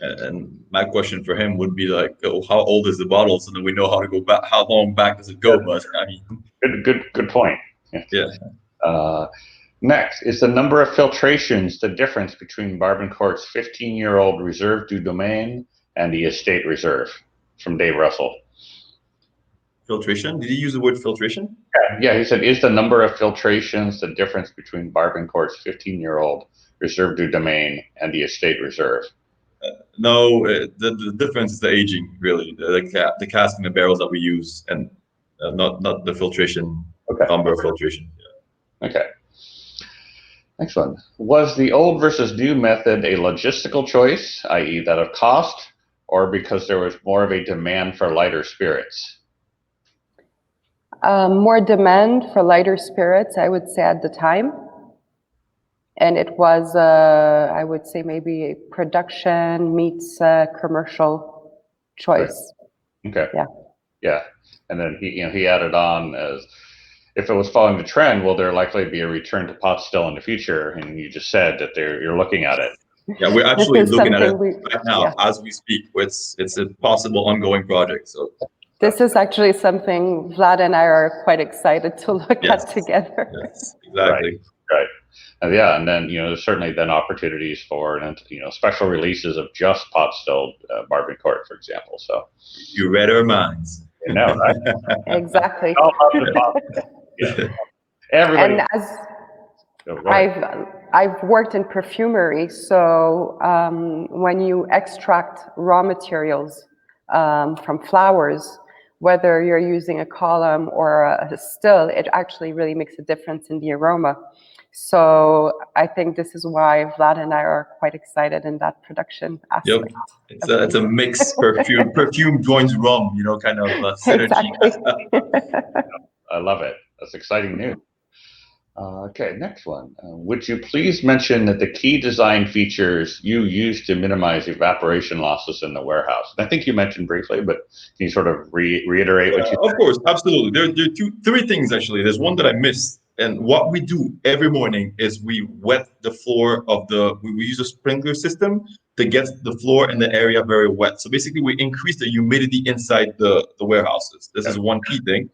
And my question for him would be like, oh, how old is the bottle? So then we know how to go back. How long back does it go? But I mean, good point. Yeah. Next, is the number of filtrations the difference between Barbancourt's 15-year-old Reserve du Domaine and the Estate Reserve? From Dave Russell. Filtration? Did he use the word filtration? Yeah, he said, is the number of filtrations the difference between Barbancourt's 15-year-old Reserve du Domaine and the Estate Reserve? No, the difference is the aging, really. The cask and the barrels that we use, and not the filtration, number of filtration. Yeah. Okay. Next one. Was the old versus new method a logistical choice, i.e. that of cost, or because there was more of a demand for lighter spirits? More demand for lighter spirits, I would say, at the time. And it was, I would say, maybe a production meets commercial choice. Okay. Yeah. Yeah. And then he added on as, if it was following the trend, will there likely be a return to pot still in the future? And you just said that you're looking at it. Yeah, we're actually looking at it right now as we speak. It's a possible ongoing project. So this is actually something Vlad and I are quite excited to look at together. Yes, exactly. Right. Yeah, and then there's certainly then opportunities for special releases of just pot stilled Barbancourt, for example. So you read our minds. Right? Exactly. Yeah. Everybody. And as I've worked in perfumery, so when you extract raw materials from flowers, whether you're using a column or a still, it actually really makes a difference in the aroma. So I think this is why Vlad and I are quite excited in that production aspect. Yep, it's a mix. Perfume joins rum, kind of synergy. Exactly. I love it. That's exciting news. Okay, next one. Would you please mention that the key design features you use to minimize evaporation losses in the warehouse? And I think you mentioned briefly, but can you sort of reiterate what you said? Of course, absolutely. There are three things actually. There's one that I missed. And what we do every morning is we wet the floor of we use a sprinkler system to get the floor and the area very wet. So basically we increase the humidity inside the warehouses. This is one key thing.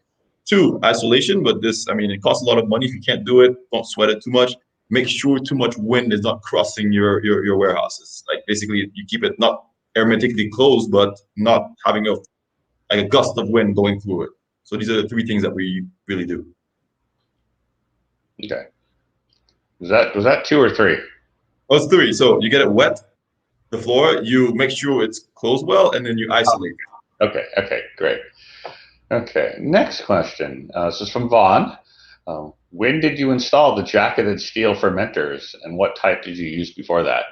Two, isolation, but it costs a lot of money. If you can't do it, don't sweat it too much. Make sure too much wind is not crossing your warehouses. Like basically you keep it not hermetically closed, but not having a gust of wind going through it. So these are the three things that we really do. Okay. Was that two or three? Oh, it's three. So you get it wet, the floor, you make sure it's closed well, and then you isolate. Okay, great. Okay, next question. This is from Vaughn. When did you install the jacketed steel fermenters, and what type did you use before that?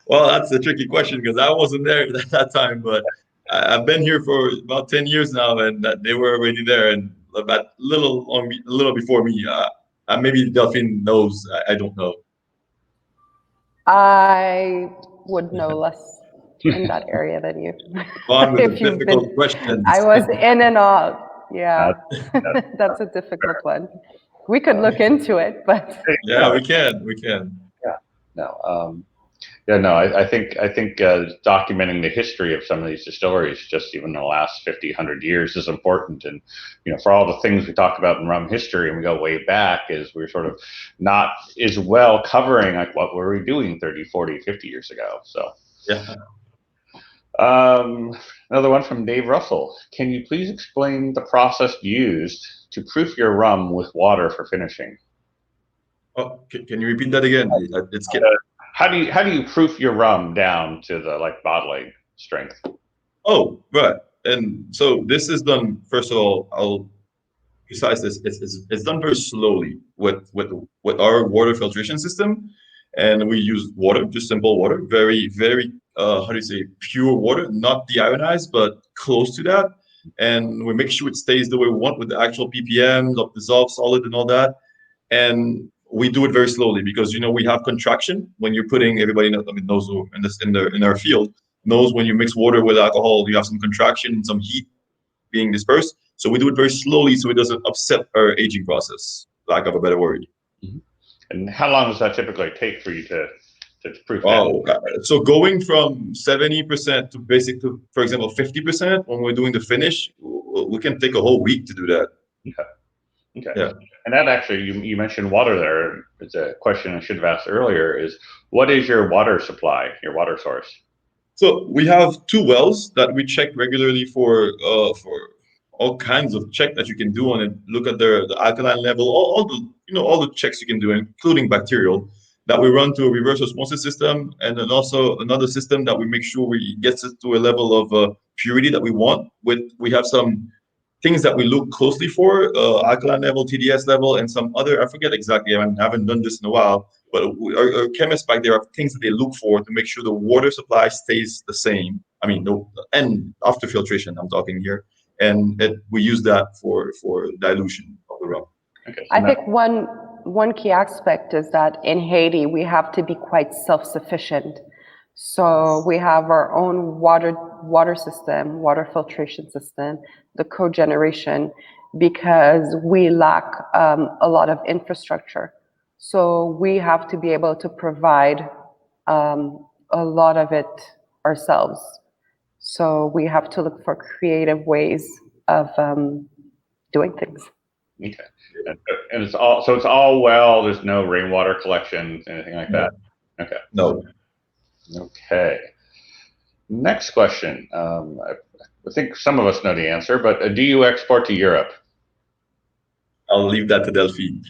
Well, that's a tricky question because I wasn't there at that time, but I've been here for about 10 years now, and they were already there, and about a little before me. Maybe Delphine knows. I don't know. I would know less in that area than you. On with the difficult questions. I was in and out. Yeah, that's a difficult one. We could look into it, but yeah, we can. I think documenting the history of some of these distilleries, just even the last 50, 100 years, is important. And for all the things we talk about in rum history, and we go way back, is we're sort of not as well covering like what were we doing 30, 40, 50 years ago. So yeah. Another one from Dave Russell. Can you please explain the process used to proof your rum with water for finishing? Oh, can you repeat that again? It's How do you proof your rum down to the bottling strength? Oh, right. And so this is done. First of all, besides this, it's done very slowly with our water filtration system, and we use water, just simple water, very very how do you say, pure water, not deionized, but close to that, and we make sure it stays the way we want with the actual ppms of dissolved solid and all that, and we do it very slowly because we have contraction when you're putting everybody knows in our field knows when you mix water with alcohol, you have some contraction and some heat being dispersed. So we do it very slowly so it doesn't upset our aging process, lack of a better word. Mm-hmm. And how long does that typically take for you to proof that? Oh, so going from 70% to for example, 50% when we're doing the finish, we can take a whole week to do that. Okay. Yeah. And that actually, you mentioned water there. It's a question I should have asked earlier, is what is your water supply, your water source? So we have 2 wells that we check regularly for all kinds of check that you can do on it. Look at the alkaline level, all the checks you can do, including bacterial, that we run to a reverse osmosis system, and then also another system that we make sure we get it to a level of purity that we want. We have some things that we look closely for, alkaline level, TDS level, and some other, I forget exactly, I haven't done this in a while, but our chemists back there have things that they look for to make sure the water supply stays the same. And after filtration, I'm talking here. And we use that for dilution of the rum. Okay, so I think one key aspect is that in Haiti, we have to be quite self-sufficient. So we have our own water system, water filtration system, the cogeneration, because we lack a lot of infrastructure. So we have to be able to provide a lot of it ourselves. So we have to look for creative ways of doing things. Okay. And it's all well, there's no rainwater collection, anything like that? Okay. No. Okay. Next question. I think some of us know the answer, but do you export to Europe? I'll leave that to Delphine.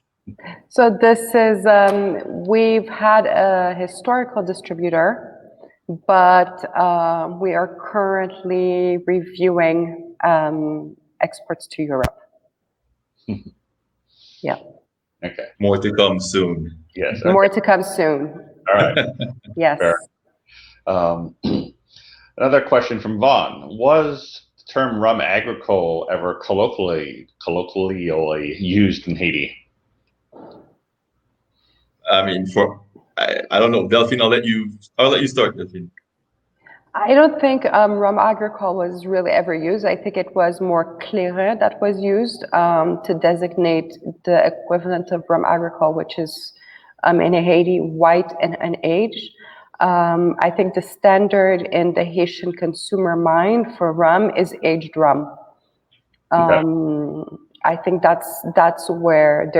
So this is, we've had a historical distributor but we are currently reviewing exports to Europe. Yeah. Okay. More to come soon. Yes. More to come soon. All right. Yes. Fair. Another question from Vaughn. Was the term Rum Agricole ever colloquially used in Haiti? I mean, I don't know, Delphine. I'll let you start, Delphine. I don't think Rum Agricole was really ever used. I think it was more clairin that was used to designate the equivalent of Rum Agricole, which is in Haiti, white and aged. I think the standard in the Haitian consumer mind for rum is aged rum. I think that's where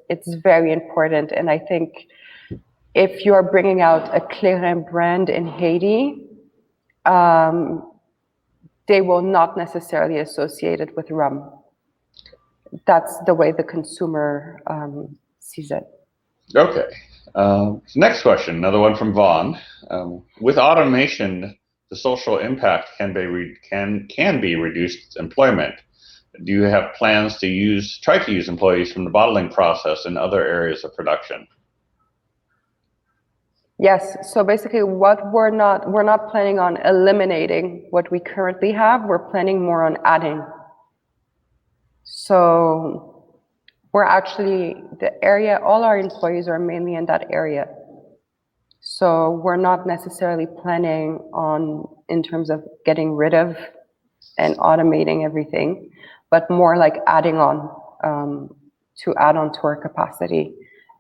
it's very important, and I think if you're bringing out a clairin brand in Haiti, they will not necessarily associate it with rum. That's the way the consumer sees it. Okay. Next question, another one from Vaughn. With automation, the social impact can be reduced employment. Do you have plans to try to use employees from the bottling process in other areas of production? Yes. So basically, what we're not planning on eliminating what we currently have. We're planning more on adding. So we're actually all our employees are mainly in that area. So we're not necessarily planning on in terms of getting rid of and automating everything, but more like adding on to add on to our capacity.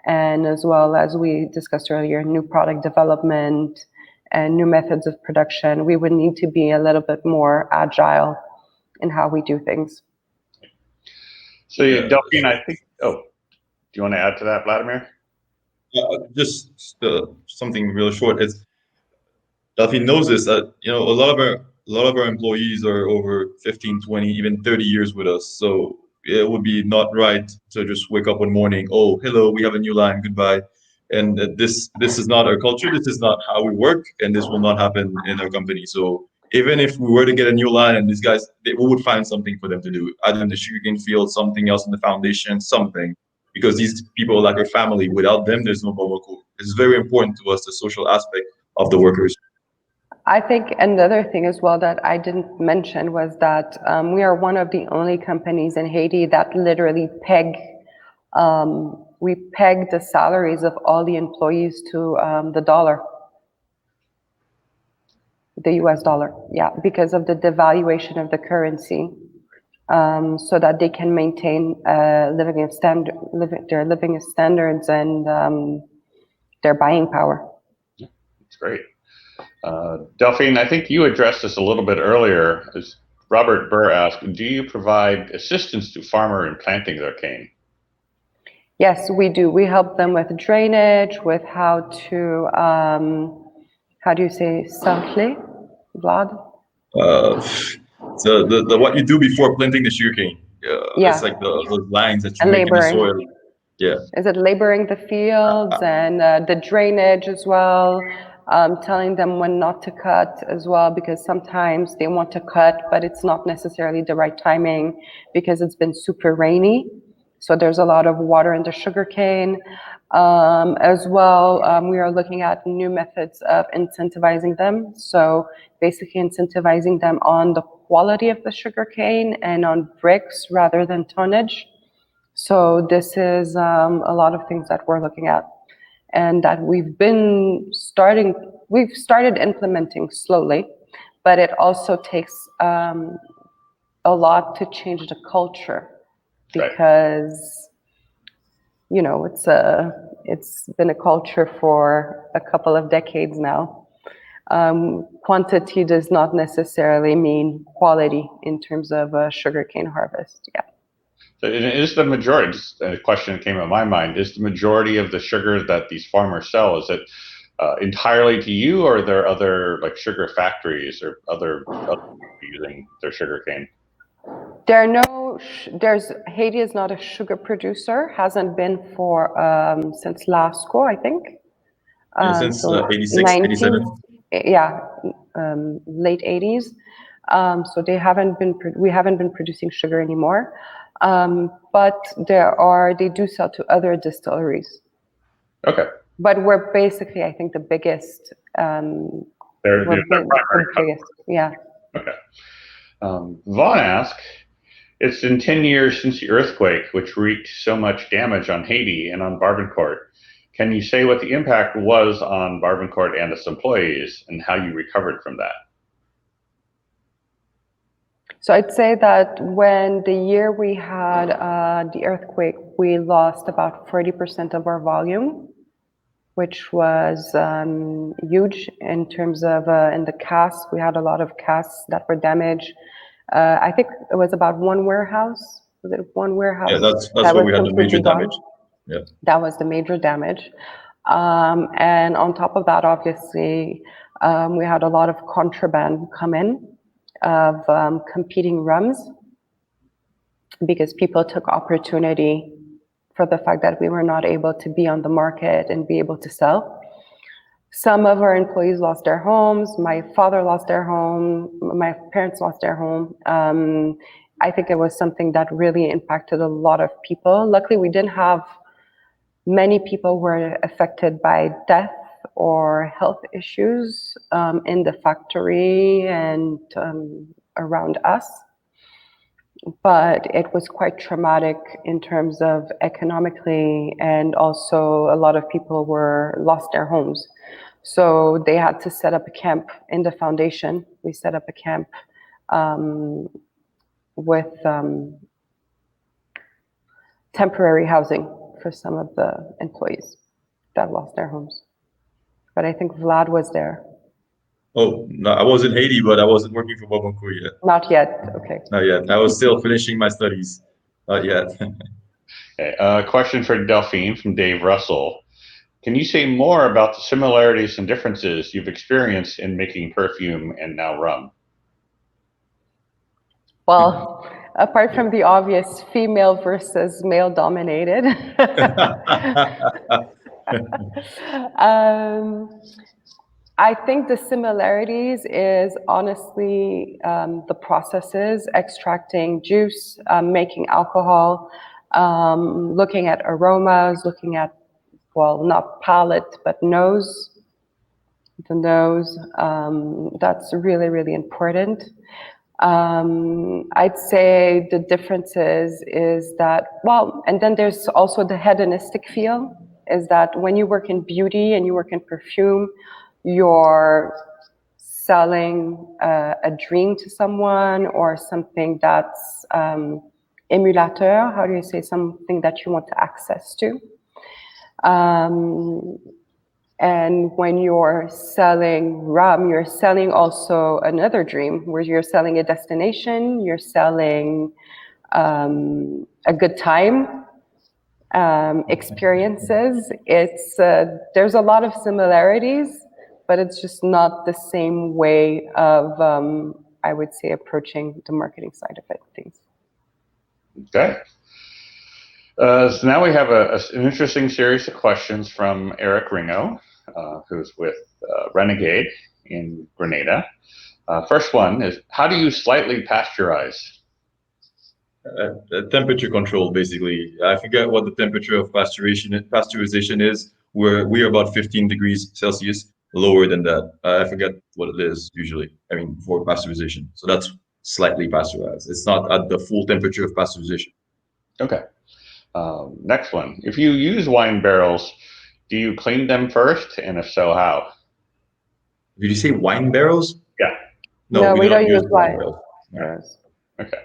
And as well as we discussed earlier, new product development and new methods of production, we would need to be a little bit more agile in how we do things. So, Delphine, I think, do you want to add to that, Vladimir? Just something real short. Delphine knows this, that a lot of our employees are over 15, 20, even 30 years with us. So it would be not right to just wake up one morning, oh, hello, we have a new line, goodbye. And this is not our culture. This is not how we work, and this will not happen in our company. So even if we were to get a new line, and these guys, we would find something for them to do, either in the sugarcane field, something else in the foundation, something. Because these people are like our family. Without them, there's no Barbancourt. It's very important to us, the social aspect of the workers. I think another thing as well that I didn't mention was that we are one of the only companies in Haiti that literally peg the salaries of all the employees to the dollar, the US dollar, because of the devaluation of the currency, so that they can maintain their living standards and their buying power. Yeah, that's great. Delphine, I think you addressed this a little bit earlier. As Robert Burr asked, do you provide assistance to farmer in planting their cane? Yes, we do. We help them with drainage, with how do you say, sampler, Vlad? So the what you do before planting the sugarcane. It's like those lines that you make in the soil. Yeah. Is it laboring the fields and the drainage as well? Telling them when not to cut as well, because sometimes they want to cut, but it's not necessarily the right timing because it's been super rainy. So there's a lot of water in the sugarcane. As well, we are looking at new methods of incentivizing them. So basically incentivizing them on the quality of the sugarcane and on bricks rather than tonnage. So this is a lot of things that we're looking at and that we've started implementing slowly, but it also takes a lot to change the culture because, it's been a culture for a couple of decades now. Quantity does not necessarily mean quality in terms of sugarcane harvest. Yeah. So is the majority, just a question that came in my mind, is the majority of the sugar that these farmers sell, is it entirely to you, or are there other like sugar factories or other using their sugarcane? Haiti is not a sugar producer, hasn't been for since Lascaux, I think. Since 86, 87. yeah, late 80s. So we haven't been producing sugar anymore. But they do sell to other distilleries. Okay. But we're basically, I think, the biggest. They're primary. Biggest, yeah. Okay. Vaughn asked, it's been 10 years since the earthquake, which wreaked so much damage on Haiti and on Barbancourt. Can you say what the impact was on Barbancourt and its employees and how you recovered from that? So I'd say that when the year we had the earthquake, we lost about 40% of our volume, which was huge in terms of in the casks. We had a lot of casks that were damaged. I think it was about one warehouse. Was it one warehouse? Yeah, that's where we had the major damage. Yeah, that was the major damage. And on top of that, obviously, we had a lot of contraband come in of competing rums because people took opportunity for the fact that we were not able to be on the market and be able to sell. Some of our employees lost their homes. My father lost their home. My parents lost their home. I think it was something that really impacted a lot of people. Luckily, we didn't have many people were affected by death or health issues in the factory and around us. But it was quite traumatic in terms of economically, and also a lot of people lost their homes. So they had to set up a camp in the foundation. We set up a camp with temporary housing for some of the employees that lost their homes. But I think Vlad was there. Oh, no, I was in Haiti, but I wasn't working for Barbancourt yet. Not yet, okay. Not yet. I was still finishing my studies. Not yet. Okay. Question for Delphine from Dave Russell. Can you say more about the similarities and differences you've experienced in making perfume and now rum? Well, apart from the obvious female versus male dominated, I think the similarities is honestly the processes, extracting juice, making alcohol, looking at aromas, looking at, well, not palate, but nose. The nose, that's really, really important. I'd say the differences is that, well, and then there's also the hedonistic feel, is that when you work in beauty and you work in perfume, you're selling a dream to someone or something that's émulateur, how do you say, something that you want to access to. And when you're selling rum, you're selling also another dream, where you're selling a destination, you're selling a good time, experiences. It's there's a lot of similarities, but it's just not the same way of, I would say, approaching the marketing side of things. Okay. So now we have an interesting series of questions from Eric Ringo, who's with Renegade in Grenada. First one is, how do you slightly pasteurize? Temperature control, basically. I forget what the temperature of pasteurization is. We're about 15 degrees Celsius lower than that. I forget what it is usually. I mean, for pasteurization. So that's slightly pasteurized. It's not at the full temperature of pasteurization. Okay. Next one. If you use wine barrels, do you clean them first? And if so, how? Did you say wine barrels? Yeah. No, we don't use wine barrels. Okay.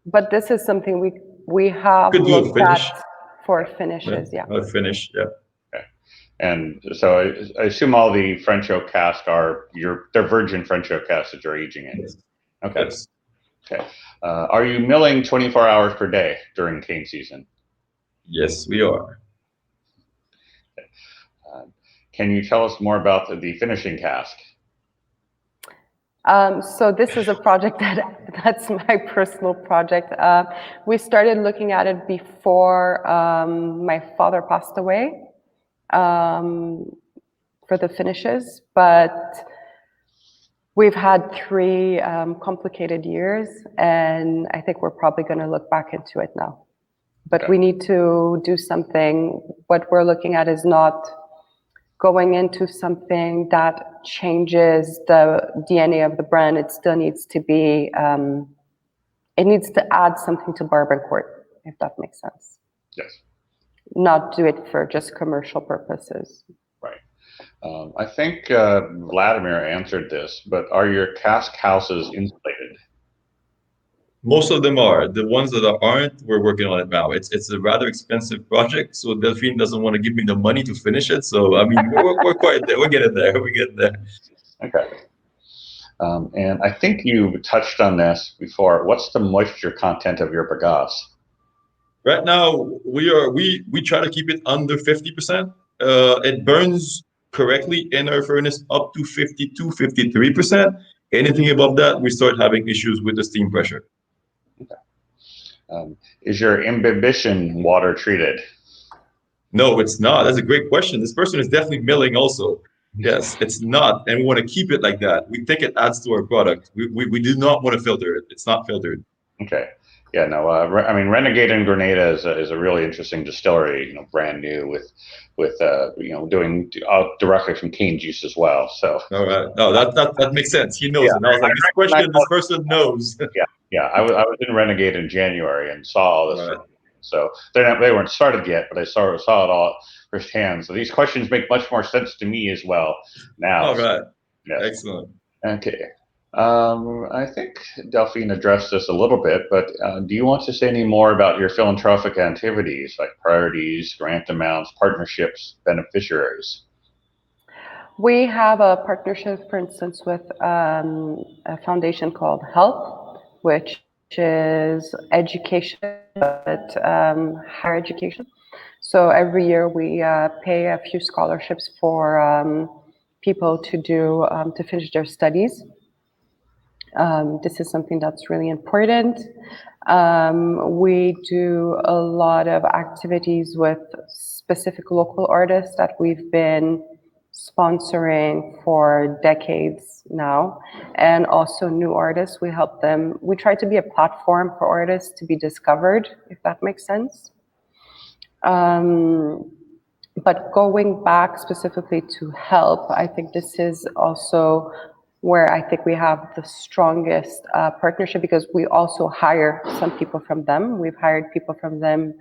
But this is something we have looked at for finishes, yeah. A finish, yeah. Okay. And so I assume all the French oak casks they're virgin French oak casks that you're aging in. Yes. Okay. Yes. Okay. Are you milling 24 hours per day during cane season? Yes, we are. Okay. Can you tell us more about the finishing cask? So this is a project that's my personal project. We started looking at it before my father passed away for the finishes, but We've had 3 complicated years, and I think we're probably going to look back into it now. But we need to do something. What we're looking at is not going into something that changes the DNA of the brand. It still needs to be, it needs to add something to Barbancourt, if that makes sense. Yes. Not do it for just commercial purposes. Right. I think Vladimir answered this, but are your cask houses insulated? Most of them are. The ones that aren't, we're working on it now. It's a rather expensive project, so Delphine doesn't want to give me the money to finish it. So I mean, we're quite there. We're getting there. We're getting there. Okay. And I think you touched on this before. What's the moisture content of your bagasse? Right now, we try to keep it under 50%. It burns correctly in our furnace up to 52, 53%. Anything above that, we start having issues with the steam pressure. Okay. Is your imbibition water treated? No, it's not. That's a great question. This person is definitely milling also. Yes, it's not. And we want to keep it like that. We think it adds to our product. We do not want to filter it. It's not filtered. Okay. Yeah, no, I mean, Renegade in Grenada is a really interesting distillery, brand new with doing directly from cane juice as well. So. All right. No, that makes sense. He knows it. I was like, this person knows. Yeah. I was in Renegade in January and saw all this. Right. So they weren't started yet, but I saw it all firsthand. So these questions make much more sense to me as well now. All right. Yes. Excellent. Okay. I think Delphine addressed this a little bit, but do you want to say any more about your philanthropic activities, like priorities, grant amounts, partnerships, beneficiaries? We have a partnership, for instance, with a foundation called HELP, which is education, but higher education. So every year we pay a few scholarships for people to finish their studies. This is something that's really important. We do a lot of activities with specific local artists that we've been sponsoring for decades now, and also new artists. We help them. We try to be a platform for artists to be discovered, if that makes sense. But going back specifically to HELP, I think this is also where I think we have the strongest partnership, because we also hire some people from them. We've hired people from them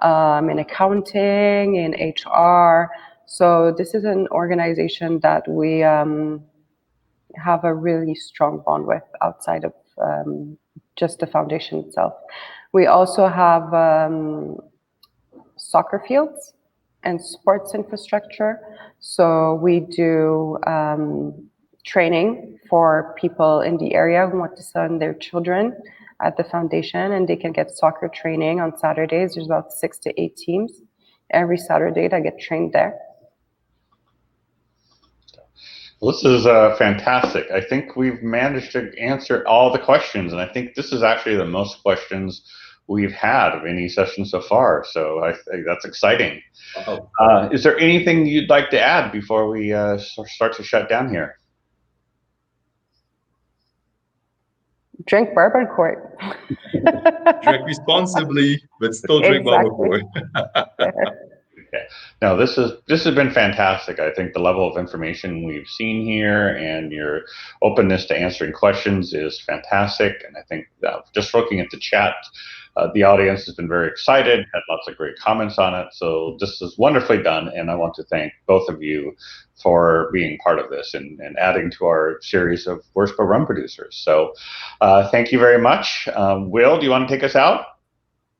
in accounting, in HR. So this is an organization that we have a really strong bond with outside of just the foundation itself. We also have soccer fields and sports infrastructure. So we do training for people in the area who want to send their children at the foundation, and they can get soccer training on Saturdays. There's about 6 to 8 teams every Saturday that get trained there. Well, this is fantastic. I think we've managed to answer all the questions, and I think this is actually the most questions we've had of any session so far. So I think that's exciting. Is there anything you'd like to add before we start to shut down here? Drink Barbancourt. Drink responsibly, but still drink Barbancourt. Okay. No, this has been fantastic. I think the level of information we've seen here and your openness to answering questions is fantastic. And I think just looking at the chat, the audience has been very excited, had lots of great comments on it. So this is wonderfully done. And I want to thank both of you for being part of this and adding to our series of Worspa rum producers. So thank you very much. Will, do you want to take us out?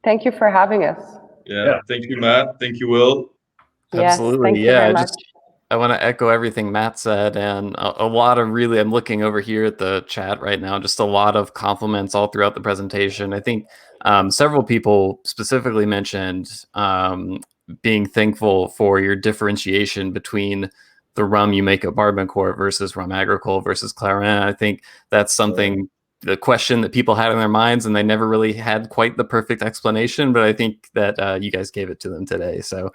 Thank you for having us. Yeah. Thank you, Matt. Thank you, Will. Absolutely. Yes, thank you very much. I want to echo everything Matt said, and a lot of really, I'm looking over here at the chat right now, just a lot of compliments all throughout the presentation. I think several people specifically mentioned being thankful for your differentiation between the rum you make at Barbancourt versus Rum Agricole versus Clarin. I think that's something the question that people had in their minds, and they never really had quite the perfect explanation. But I think that you guys gave it to them today, so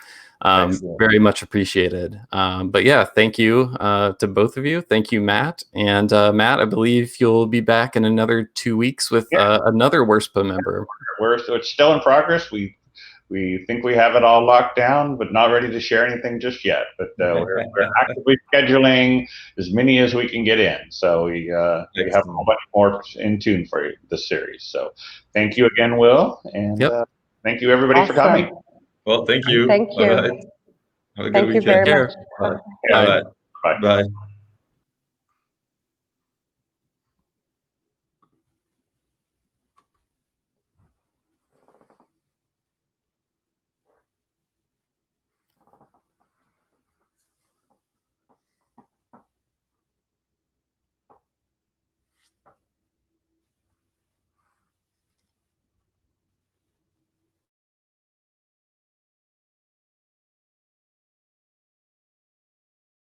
very much appreciated. But yeah, thank you to both of you. Thank you, Matt. And Matt, I believe you'll be back in another 2 weeks with another WORSPA member. So it's still in progress. We think we have it all locked down, but not ready to share anything just yet. But we're actively scheduling as many as we can get in. So we have a much more in tune for this series. So thank you again, Will, and thank you everybody for coming. Well, thank you. Thank you. All right. Have a good weekend. Thank you very much. Bye. Bye. Bye.